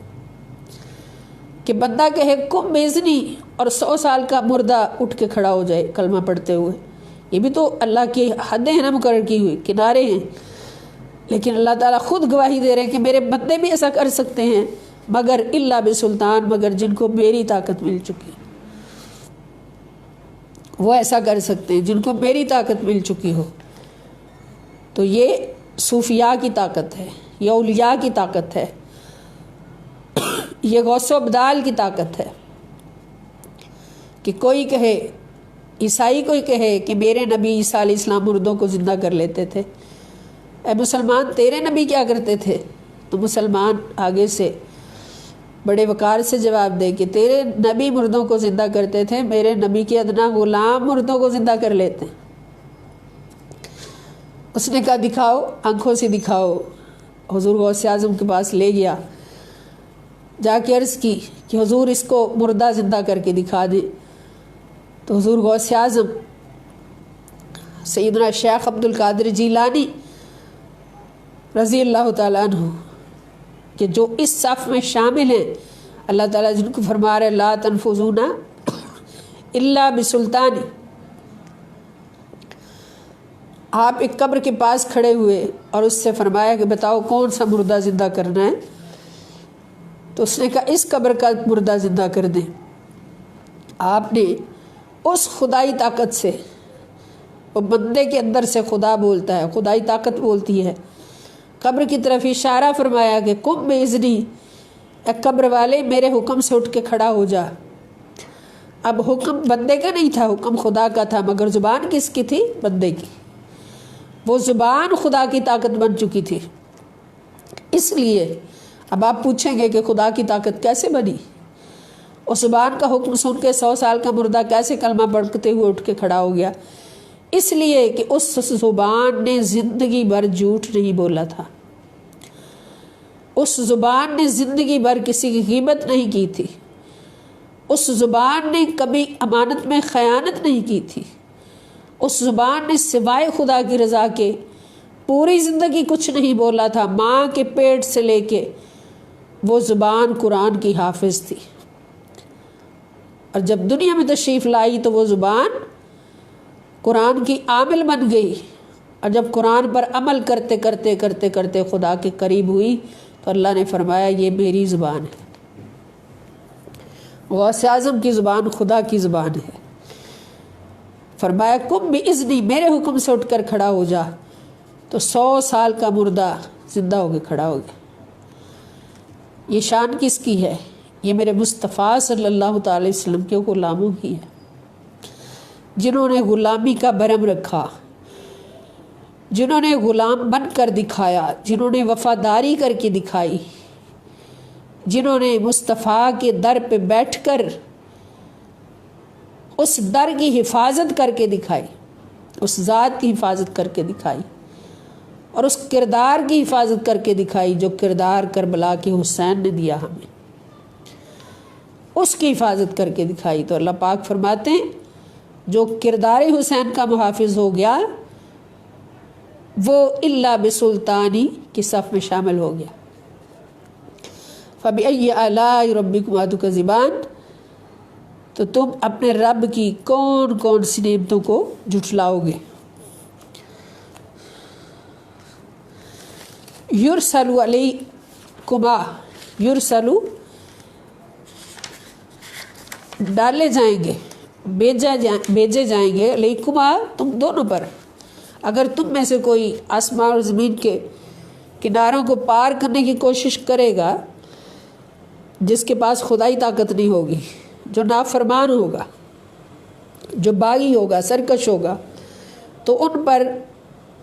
کہ بندہ کہے کم بیزنی اور 100 سال کا مردہ اٹھ کے کھڑا ہو جائے کلمہ پڑھتے ہوئے. یہ بھی تو اللہ کی حدیں ہیں نا مقرر کی ہوئی، کنارے ہیں. لیکن اللہ تعالیٰ خود گواہی دے رہے ہیں کہ میرے بندے بھی ایسا کر سکتے ہیں، مگر الا بسلطان، مگر جن کو میری طاقت مل چکی، وہ ایسا کر سکتے ہیں جن کو میری طاقت مل چکی ہو. تو یہ صوفیاء کی طاقت ہے، یہ اولیاء کی طاقت ہے، یہ غوث و ابدال کی طاقت ہے. کہ کوئی کہے، عیسائی کوئی کہے کہ میرے نبی عیسیٰ علیہ السلام مردوں کو زندہ کر لیتے تھے. اے مسلمان، تیرے نبی کیا کرتے تھے؟ تو مسلمان آگے سے بڑے وقار سے جواب دے کہ تیرے نبی مردوں کو زندہ کرتے تھے، میرے نبی کے ادنا غلام مردوں کو زندہ کر لیتے. اس نے کہا دکھاؤ، آنکھوں سے دکھاؤ. حضور غوث اعظم کے پاس لے گیا، جا کے عرض کی کہ حضور اس کو مردہ زندہ کر کے دکھا دیں. تو حضور غوث اعظم سیدنا شیخ عبد القادر جیلانی رضی اللہ تعالیٰ عنہ کہ جو اس صف میں شامل ہیں اللہ تعالیٰ جن کو فرما رہے لا تنفذون الا بسلطان، آپ ایک قبر کے پاس کھڑے ہوئے اور اس سے فرمایا کہ بتاؤ کون سا مردہ زندہ کرنا ہے، تو اس نے کہا اس قبر کا مردہ زندہ کر دیں۔ آپ نے اس خدائی طاقت سے، وہ بندے کے اندر سے خدا بولتا ہے، خدائی طاقت بولتی ہے، قبر کی طرف اشارہ فرمایا کہ قم باذنی، اے قبر والے میرے حکم سے اٹھ کے کھڑا ہو جا۔ اب حکم بندے کا نہیں تھا، حکم خدا کا تھا، مگر زبان کس کی تھی؟ بندے کی۔ وہ زبان خدا کی طاقت بن چکی تھی، اس لیے اب آپ پوچھیں گے کہ خدا کی طاقت کیسے بنی؟ اس زبان کا حکم سن کے 100 سال کا مردہ کیسے کلمہ پڑھتے ہوئے اٹھ کے کھڑا ہو گیا؟ اس لیے کہ اس زبان نے زندگی بھر جھوٹ نہیں بولا تھا، اس زبان نے زندگی بھر کسی کی غیبت نہیں کی تھی، اس زبان نے کبھی امانت میں خیانت نہیں کی تھی، اس زبان نے سوائے خدا کی رضا کے پوری زندگی کچھ نہیں بولا تھا۔ ماں کے پیٹ سے لے کے وہ زبان قرآن کی حافظ تھی، اور جب دنیا میں تشریف لائی تو وہ زبان قرآن کی عامل بن گئی، اور جب قرآن پر عمل کرتے کرتے کرتے کرتے خدا کے قریب ہوئی تو اللہ نے فرمایا یہ میری زبان ہے۔ غوث اعظم کی زبان خدا کی زبان ہے۔ فرمایا قم باذنی، میرے حکم سے اٹھ کر کھڑا ہو جا، تو 100 سال کا مردہ زندہ ہو کے کھڑا ہو گیا۔ یہ شان کس کی ہے؟ یہ میرے مصطفیٰ صلی اللہ تعالی وسلم کے غلاموں کی ہے، جنہوں نے غلامی کا بھرم رکھا، جنہوں نے غلام بن کر دکھایا، جنہوں نے وفاداری کر کے دکھائی، جنہوں نے مصطفیٰ کے در پہ بیٹھ کر اس در کی حفاظت کر کے دکھائی، اس ذات کی حفاظت کر کے دکھائی، اور اس کردار کی حفاظت کر کے دکھائی جو کردار کربلا کے حسین نے دیا ہمیں، اس کی حفاظت کر کے دکھائی۔ تو اللہ پاک فرماتے ہیں جو کردار حسین کا محافظ ہو گیا وہ الا بسلطانی کی صف میں شامل ہو گیا۔ فبأي آلاء ربكما تكذبان، تو تم اپنے رب کی کون کون سی نعمتوں کو جھٹلاؤ گے؟ یرسل علیکما، یرسل ڈالے جائیں گے، بھیجے جائیں گے، علیکما تم دونوں پر۔ اگر تم میں سے کوئی آسمان اور زمین کے کناروں کو پار کرنے کی کوشش کرے گا، جس کے پاس خدائی طاقت نہیں ہوگی، جو نافرمان ہوگا، جو باغی ہوگا، سرکش ہوگا، تو ان پر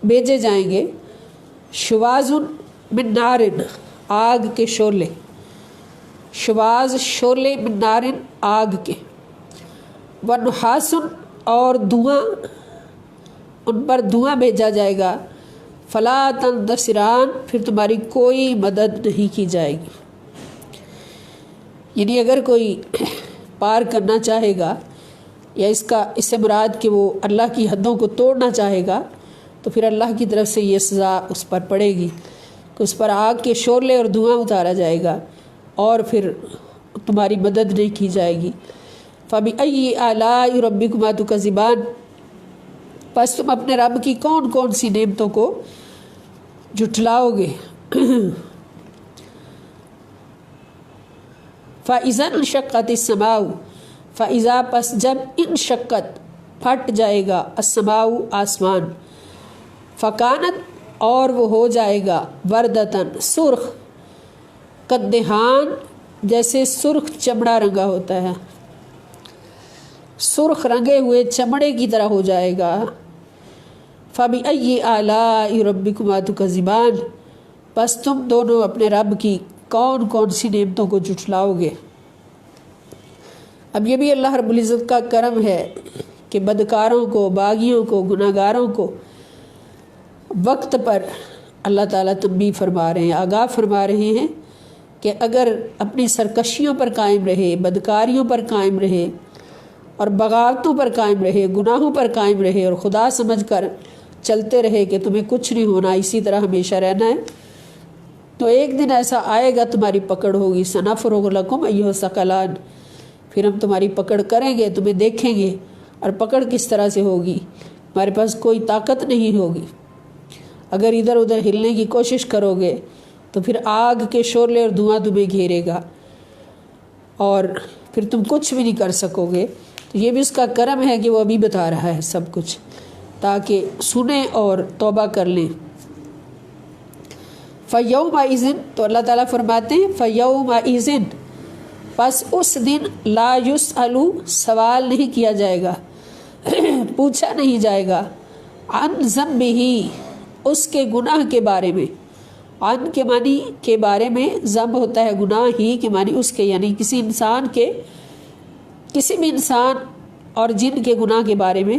بھیجے جائیں گے شواظ من نار، آگ کے شعلے، شواظ شعلے من نار آگ کے، ونحاس اور دھواں، ان پر دھواں بھیجا جائے گا، فلا تنتصران، پھر تمہاری کوئی مدد نہیں کی جائے گی۔ یعنی اگر کوئی پار کرنا چاہے گا یا اس سے مراد کہ وہ اللہ کی حدوں کو توڑنا چاہے گا تو پھر اللہ کی طرف سے یہ سزا اس پر پڑے گی کہ اس پر آگ کے شعلے اور دھواں اتارا جائے گا اور پھر تمہاری مدد نہیں کی جائے گی۔ فَبِأَيِّ آلَاءِ رَبِّكُمَا تُكَذِّبَانِ، پس تم اپنے رب کی کون کون سی نعمتوں کو جھٹلاؤ گے؟ فَإِذَا انشَقَّتِ السَّمَاءُ، فَإِذَا پس جب انشقت پھٹ جائے گا، السماء آسمان، فَكَانَتْ اور وہ ہو جائے گا، وردتاً سرخ، قدہان جیسے سرخ چمڑا رنگا ہوتا ہے، سرخ رنگے ہوئے چمڑے کی طرح ہو جائے گا۔ فَبِأَيِّ آلَاءِ رَبِّكُمَا تُكَذِّبَانِ، پس تم دونوں اپنے رب کی کون کون سی نعمتوں کو جھٹلاؤ گے؟ اب یہ بھی اللہ رب العزت کا کرم ہے کہ بدکاروں کو، باغیوں کو، گناہ گاروں کو وقت پر اللہ تعالیٰ تنبیہ فرما رہے ہیں، آگاہ فرما رہے ہیں کہ اگر اپنی سرکشیوں پر قائم رہے، بدکاریوں پر قائم رہے اور بغاوتوں پر قائم رہے، گناہوں پر قائم رہے اور خدا سمجھ کر چلتے رہے کہ تمہیں کچھ نہیں ہونا، اسی طرح ہمیشہ رہنا ہے، تو ایک دن ایسا آئے گا تمہاری پکڑ ہوگی، سنفرغ لکم ایھا الثقلان، پھر ہم تمہاری پکڑ کریں گے، تمہیں دیکھیں گے، اور پکڑ کس طرح سے ہوگی، ہمارے پاس کوئی طاقت نہیں ہوگی، اگر ادھر ادھر ہلنے کی کوشش کرو گے تو پھر آگ کے شعلے اور دھواں تمہیں گھیرے گا اور پھر تم کچھ بھی نہیں کر سکو گے۔ تو یہ بھی اس کا کرم ہے کہ وہ ابھی بتا رہا ہے سب کچھ تاکہ سنیں اور توبہ کر لیں۔ فَيَوْمَئِذٍ، تو اللہ تعالیٰ فرماتے ہیں فَيَوْمَئِذٍ، پس اس دن لا یسألُ، سوال نہیں کیا جائے گا، پوچھا نہیں جائے گا، عن ذنبہ، اس کے گناہ کے بارے میں، عن کے معنی کے بارے میں، ذنب ہوتا ہے گناہ، ہی کے معنی اس کے، یعنی کسی انسان کے، کسی بھی انسان اور جن کے گناہ کے بارے میں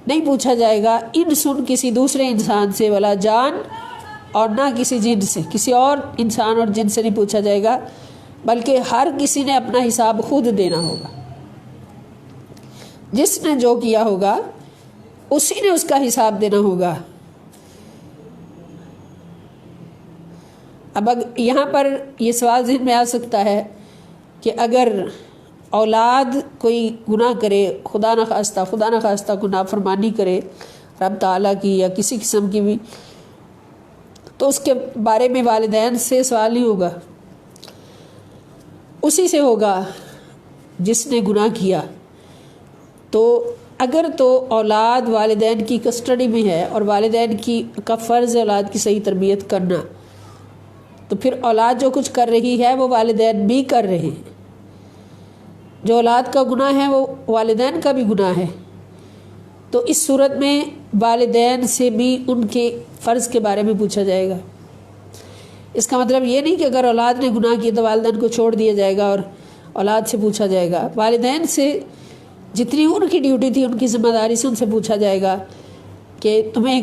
نہیں پوچھا جائے گا، انسن کسی دوسرے انسان سے، ولا جان، اور نہ کسی جن سے، کسی اور انسان اور جن سے نہیں پوچھا جائے گا، بلکہ ہر کسی نے اپنا حساب خود دینا ہوگا، جس نے جو کیا ہوگا اسی نے اس کا حساب دینا ہوگا۔ اب یہاں پر یہ سوال ذہن میں آ سکتا ہے کہ اگر اولاد کوئی گناہ کرے، خدا نخواستہ کو نافرمانی کرے رب تعالیٰ کی یا کسی قسم کی بھی، تو اس کے بارے میں والدین سے سوال نہیں ہوگا، اسی سے ہوگا جس نے گناہ کیا۔ تو اگر تو اولاد والدین کی کسٹڈی میں ہے اور والدین کا فرض ہے اولاد کی صحیح تربیت کرنا، تو پھر اولاد جو کچھ کر رہی ہے وہ والدین بھی کر رہے ہیں، جو اولاد کا گناہ ہے وہ والدین کا بھی گناہ ہے۔ تو اس صورت میں والدین سے بھی ان کے فرض کے بارے میں پوچھا جائے گا۔ اس کا مطلب یہ نہیں کہ اگر اولاد نے گناہ کیا تو والدین کو چھوڑ دیا جائے گا اور اولاد سے پوچھا جائے گا، والدین سے جتنی ان کی ڈیوٹی تھی، ان کی ذمہ داری سے ان سے پوچھا جائے گا کہ تمہیں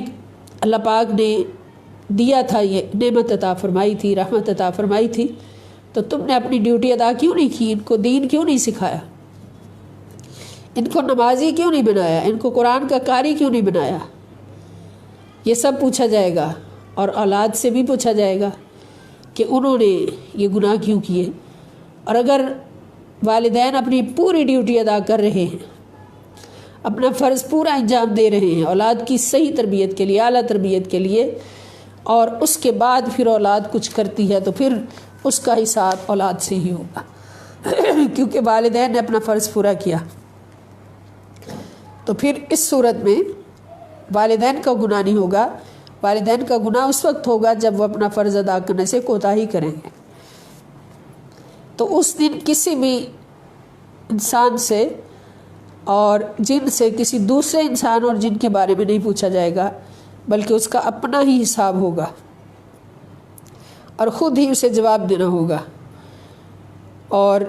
اللہ پاک نے دیا تھا، یہ نعمت عطا فرمائی تھی، رحمت عطا فرمائی تھی، تو تم نے اپنی ڈیوٹی ادا کیوں نہیں کی، ان کو دین کیوں نہیں سکھایا، ان کو نمازی کیوں نہیں بنایا، ان کو قرآن کا قاری کیوں نہیں بنایا، یہ سب پوچھا جائے گا۔ اور اولاد سے بھی پوچھا جائے گا کہ انہوں نے یہ گناہ کیوں کیے۔ اور اگر والدین اپنی پوری ڈیوٹی ادا کر رہے ہیں، اپنا فرض پورا انجام دے رہے ہیں اولاد کی صحیح تربیت کے لیے، اعلیٰ تربیت کے لیے، اور اس کے بعد پھر اولاد کچھ کرتی ہے تو پھر اس کا حساب اولاد سے ہی ہوگا کیونکہ والدین نے اپنا فرض پورا کیا۔ تو پھر اس صورت میں والدین کا گناہ نہیں ہوگا، والدین کا گناہ اس وقت ہوگا جب وہ اپنا فرض ادا کرنے سے کوتاہی کریں گے۔ تو اس دن کسی بھی انسان سے اور جن سے، کسی دوسرے انسان اور جن کے بارے میں نہیں پوچھا جائے گا، بلکہ اس کا اپنا ہی حساب ہوگا اور خود ہی اسے جواب دینا ہوگا۔ اور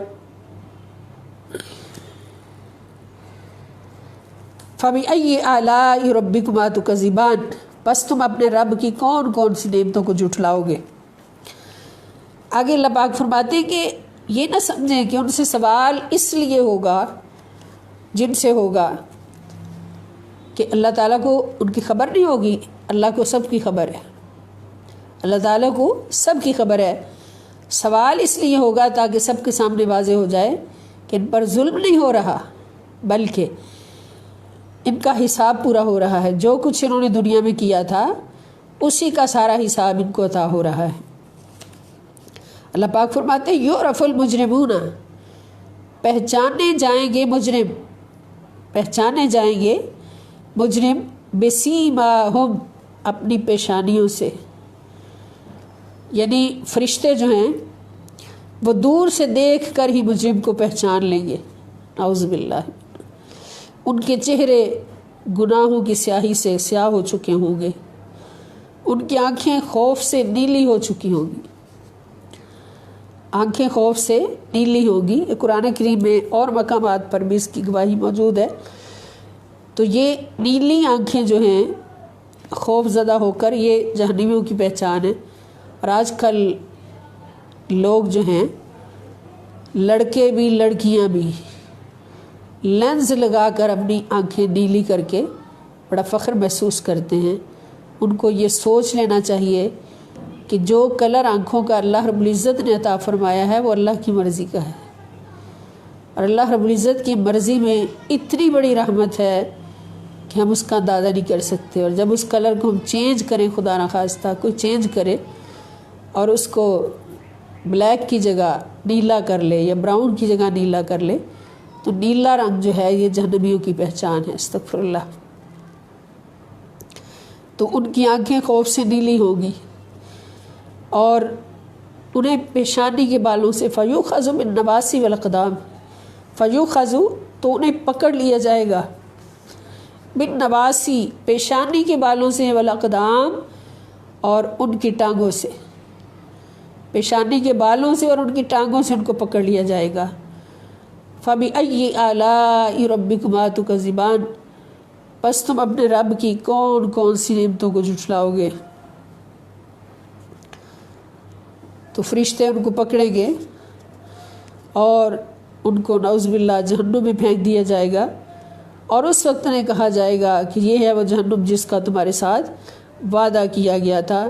فَبِأَيِّ آلَاءِ رَبِّكُمَا تُكَذِّبَانِ، بس تم اپنے رب کی کون کون سی نعمتوں کو جھٹلاؤ گے۔ آگے اللہ پاک فرماتے ہیں کہ یہ نہ سمجھیں کہ ان سے سوال اس لیے ہوگا، جن سے ہوگا، کہ اللہ تعالیٰ کو ان کی خبر نہیں ہوگی، اللہ کو سب کی خبر ہے، اللہ تعالیٰ کو سب کی خبر ہے۔ سوال اس لیے ہوگا تاکہ سب کے سامنے واضح ہو جائے کہ ان پر ظلم نہیں ہو رہا، بلکہ ان کا حساب پورا ہو رہا ہے، جو کچھ انہوں نے دنیا میں کیا تھا اسی کا سارا حساب ان کو عطا ہو رہا ہے۔ اللہ پاک فرماتے ہیں یعرف المجرمون، پہچانے جائیں گے مجرم، پہچانے جائیں گے مجرم، بسیماہم، اپنی پیشانیوں سے، یعنی فرشتے جو ہیں وہ دور سے دیکھ کر ہی مجرم کو پہچان لیں گے، نعوذ باللہ، ان کے چہرے گناہوں کی سیاہی سے سیاہ ہو چکے ہوں گے، ان کی آنکھیں خوف سے نیلی ہو چکی ہوں گی، آنکھیں خوف سے نیلی ہوگی۔ قرآن کریم میں اور مقامات پر بھی اس کی گواہی موجود ہے۔ تو یہ نیلی آنکھیں جو ہیں خوف زدہ ہو کر، یہ جہنمیوں کی پہچان ہے۔ اور آج کل لوگ جو ہیں، لڑکے بھی لڑکیاں بھی، لینز لگا کر اپنی آنکھیں نیلی کر کے بڑا فخر محسوس کرتے ہیں۔ ان کو یہ سوچ لینا چاہیے کہ جو کلر آنکھوں کا اللہ رب العزت نے عطا فرمایا ہے وہ اللہ کی مرضی کا ہے، اور اللہ رب العزت کی مرضی میں اتنی بڑی رحمت ہے کہ ہم اس کا اندازہ نہیں کر سکتے۔ اور جب اس کلر کو ہم چینج کریں، خدا نخواستہ کوئی چینج کرے اور اس کو بلیک کی جگہ نیلا کر لے یا براؤن کی جگہ نیلا کر لے، تو نیلا رنگ جو ہے یہ جہنمیوں کی پہچان ہے، استغفر اللہ۔ تو ان کی آنکھیں خوف سے نیلی ہوگی، اور انہیں پیشانی کے بالوں سے فیوخذ بالنواصی والاقدام، فیوخذ تو انہیں پکڑ لیا جائے گا، بالنواصی پیشانی کے بالوں سے، والاقدام اور ان کی ٹانگوں سے، پیشانی کے بالوں سے اور ان کی ٹانگوں سے ان کو پکڑ لیا جائے گا۔ فَبِأَيِّ آلَاءِ رَبِّكُمَا تُكَذِّبَانِ، پس تم اپنے رب کی کون کون سی نعمتوں کو جھٹلاؤ گے۔ تو فرشتے ان کو پکڑیں گے اور ان کو نعوذ باللہ جہنم میں پھینک دیا جائے گا، اور اس وقت انہیں کہا جائے گا کہ یہ ہے وہ جہنم جس کا تمہارے ساتھ وعدہ کیا گیا تھا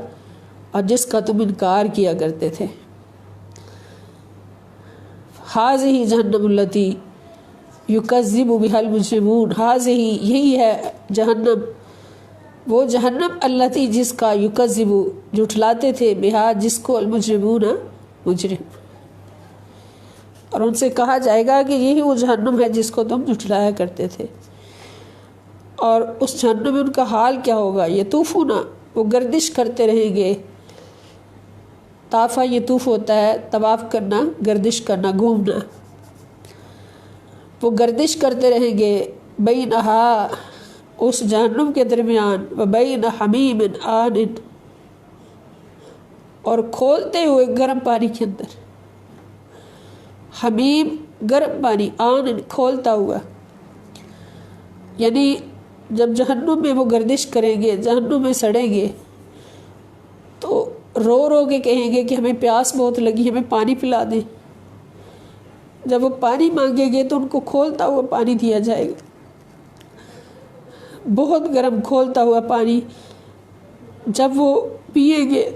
اور جس کا تم انکار کیا کرتے تھے۔ ہذہ جہنم التی یکذب بہا المجرمون، ہذہ یہی ہے جہنم، وہ جہنم التی جس کا یکذب جھٹلاتے تھے، بہا جس کو، المجرمون مجرم، اور ان سے کہا جائے گا کہ یہی وہ جہنم ہے جس کو تم جھٹلایا کرتے تھے۔ اور اس جہنم میں ان کا حال کیا ہوگا؟ یطوفون، وہ گردش کرتے رہیں گے۔ طافہ یطوف ہوتا ہے طواف کرنا، گردش کرنا، گھومنا۔ وہ گردش کرتے رہیں گے بینہا، اس جہنم کے درمیان، وبین حمیم آن، اور کھولتے ہوئے گرم پانی کے اندر، حمیم گرم پانی، آن کھولتا ہوا، یعنی جب جہنم میں وہ گردش کریں گے، جہنم میں سڑیں گے، تو رو رو کے کہیں گے کہ ہمیں پیاس بہت لگی، ہمیں پانی پلا دیں۔ جب وہ پانی مانگیں گے تو ان کو کھولتا ہوا پانی دیا جائے گا، بہت گرم کھولتا ہوا پانی۔ جب وہ پئیں گے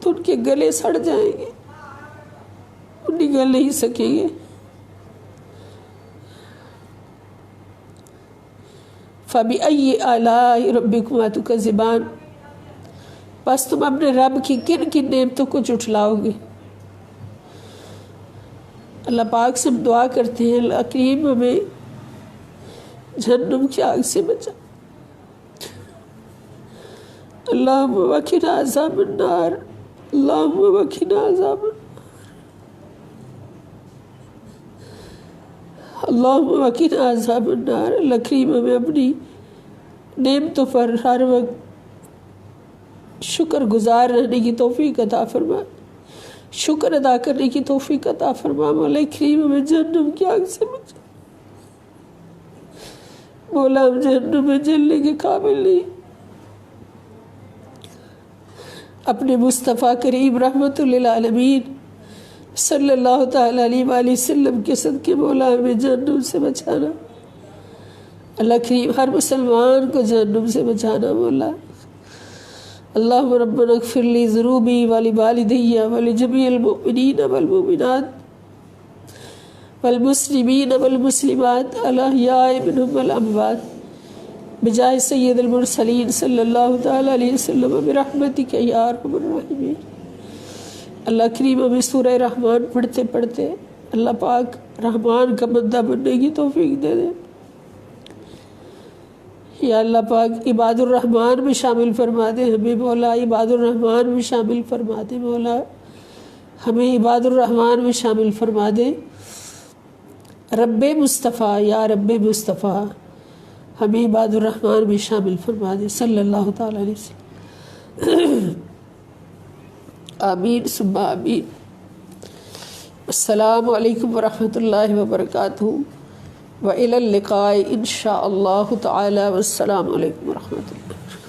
تو ان کے گلے سڑ جائیں گے، وہ نگل نہیں سکیں گے۔ فَبِأَيِّ آلَاءِ رَبِّكُمَا تُكَذِّبَانِ، بس تم اپنے رب کی کن کن نعمتوں کو جھٹلاؤ گے۔ اللہ پاک سے ہم دعا کرتے ہیں، اللہ کریم ہمیں جہنم کی آگ سے بچا، اللہم وقنا عذاب النار، اللہم وقنا عذاب النار، اللہم وقنا عذاب النار۔ اللہ کریم ہمیں اپنی نعمتوں پر ہر وقت شکر گزار رہنے کی توفیق عطا فرما، شکر ادا کرنے کی توفیق عطا فرما۔ مولا کریم ہمیں جہنم کی آگ سے بچا، مولا ہم جہنم میں جلنے کے قابل نہیں۔ اپنے مصطفیٰ کریم رحمت للعالمین صلی اللہ تعالیٰ علیہ وآلہ وسلم کے صدقے مولا ہمیں جہنم سے بچانا، اللہ کریم ہر مسلمان کو جہنم سے بچانا مولا۔ اللہم ربنا اغفر لی ذنوبی ولوالدی ولجمیع المؤمنین والمؤمنات والمسلمین والمسلمات الاحیاء منہم والاموات بجاہ سید المرسلین صلی اللہ تعالیٰ علیہ وسلم برحمتک یا ارحم الراحمین۔ اللہ کریم ہمیں سورہ رحمان پڑھتے پڑھتے اللہ پاک رحمان کا بندہ بننے کی توفیق دے دے۔ یا اللہ پاک عباد الرحمن میں شامل فرما دے ہمیں مولا، عباد الرحمن میں شامل فرما دے مولا، ہمیں عباد الرحمن میں شامل فرما دے۔ رب مصطفیٰ، یا رب مصطفیٰ، ہمیں عباد الرحمن میں شامل فرما دے، صلی اللہ تعالیٰ علیہ وسلم۔ آمین ثم آمین۔ السلام علیکم ورحمۃ اللہ وبرکاتہ، وإلی اللقاء ان شاء اللہ تعالی، والسلام علیکم ورحمۃ اللہ۔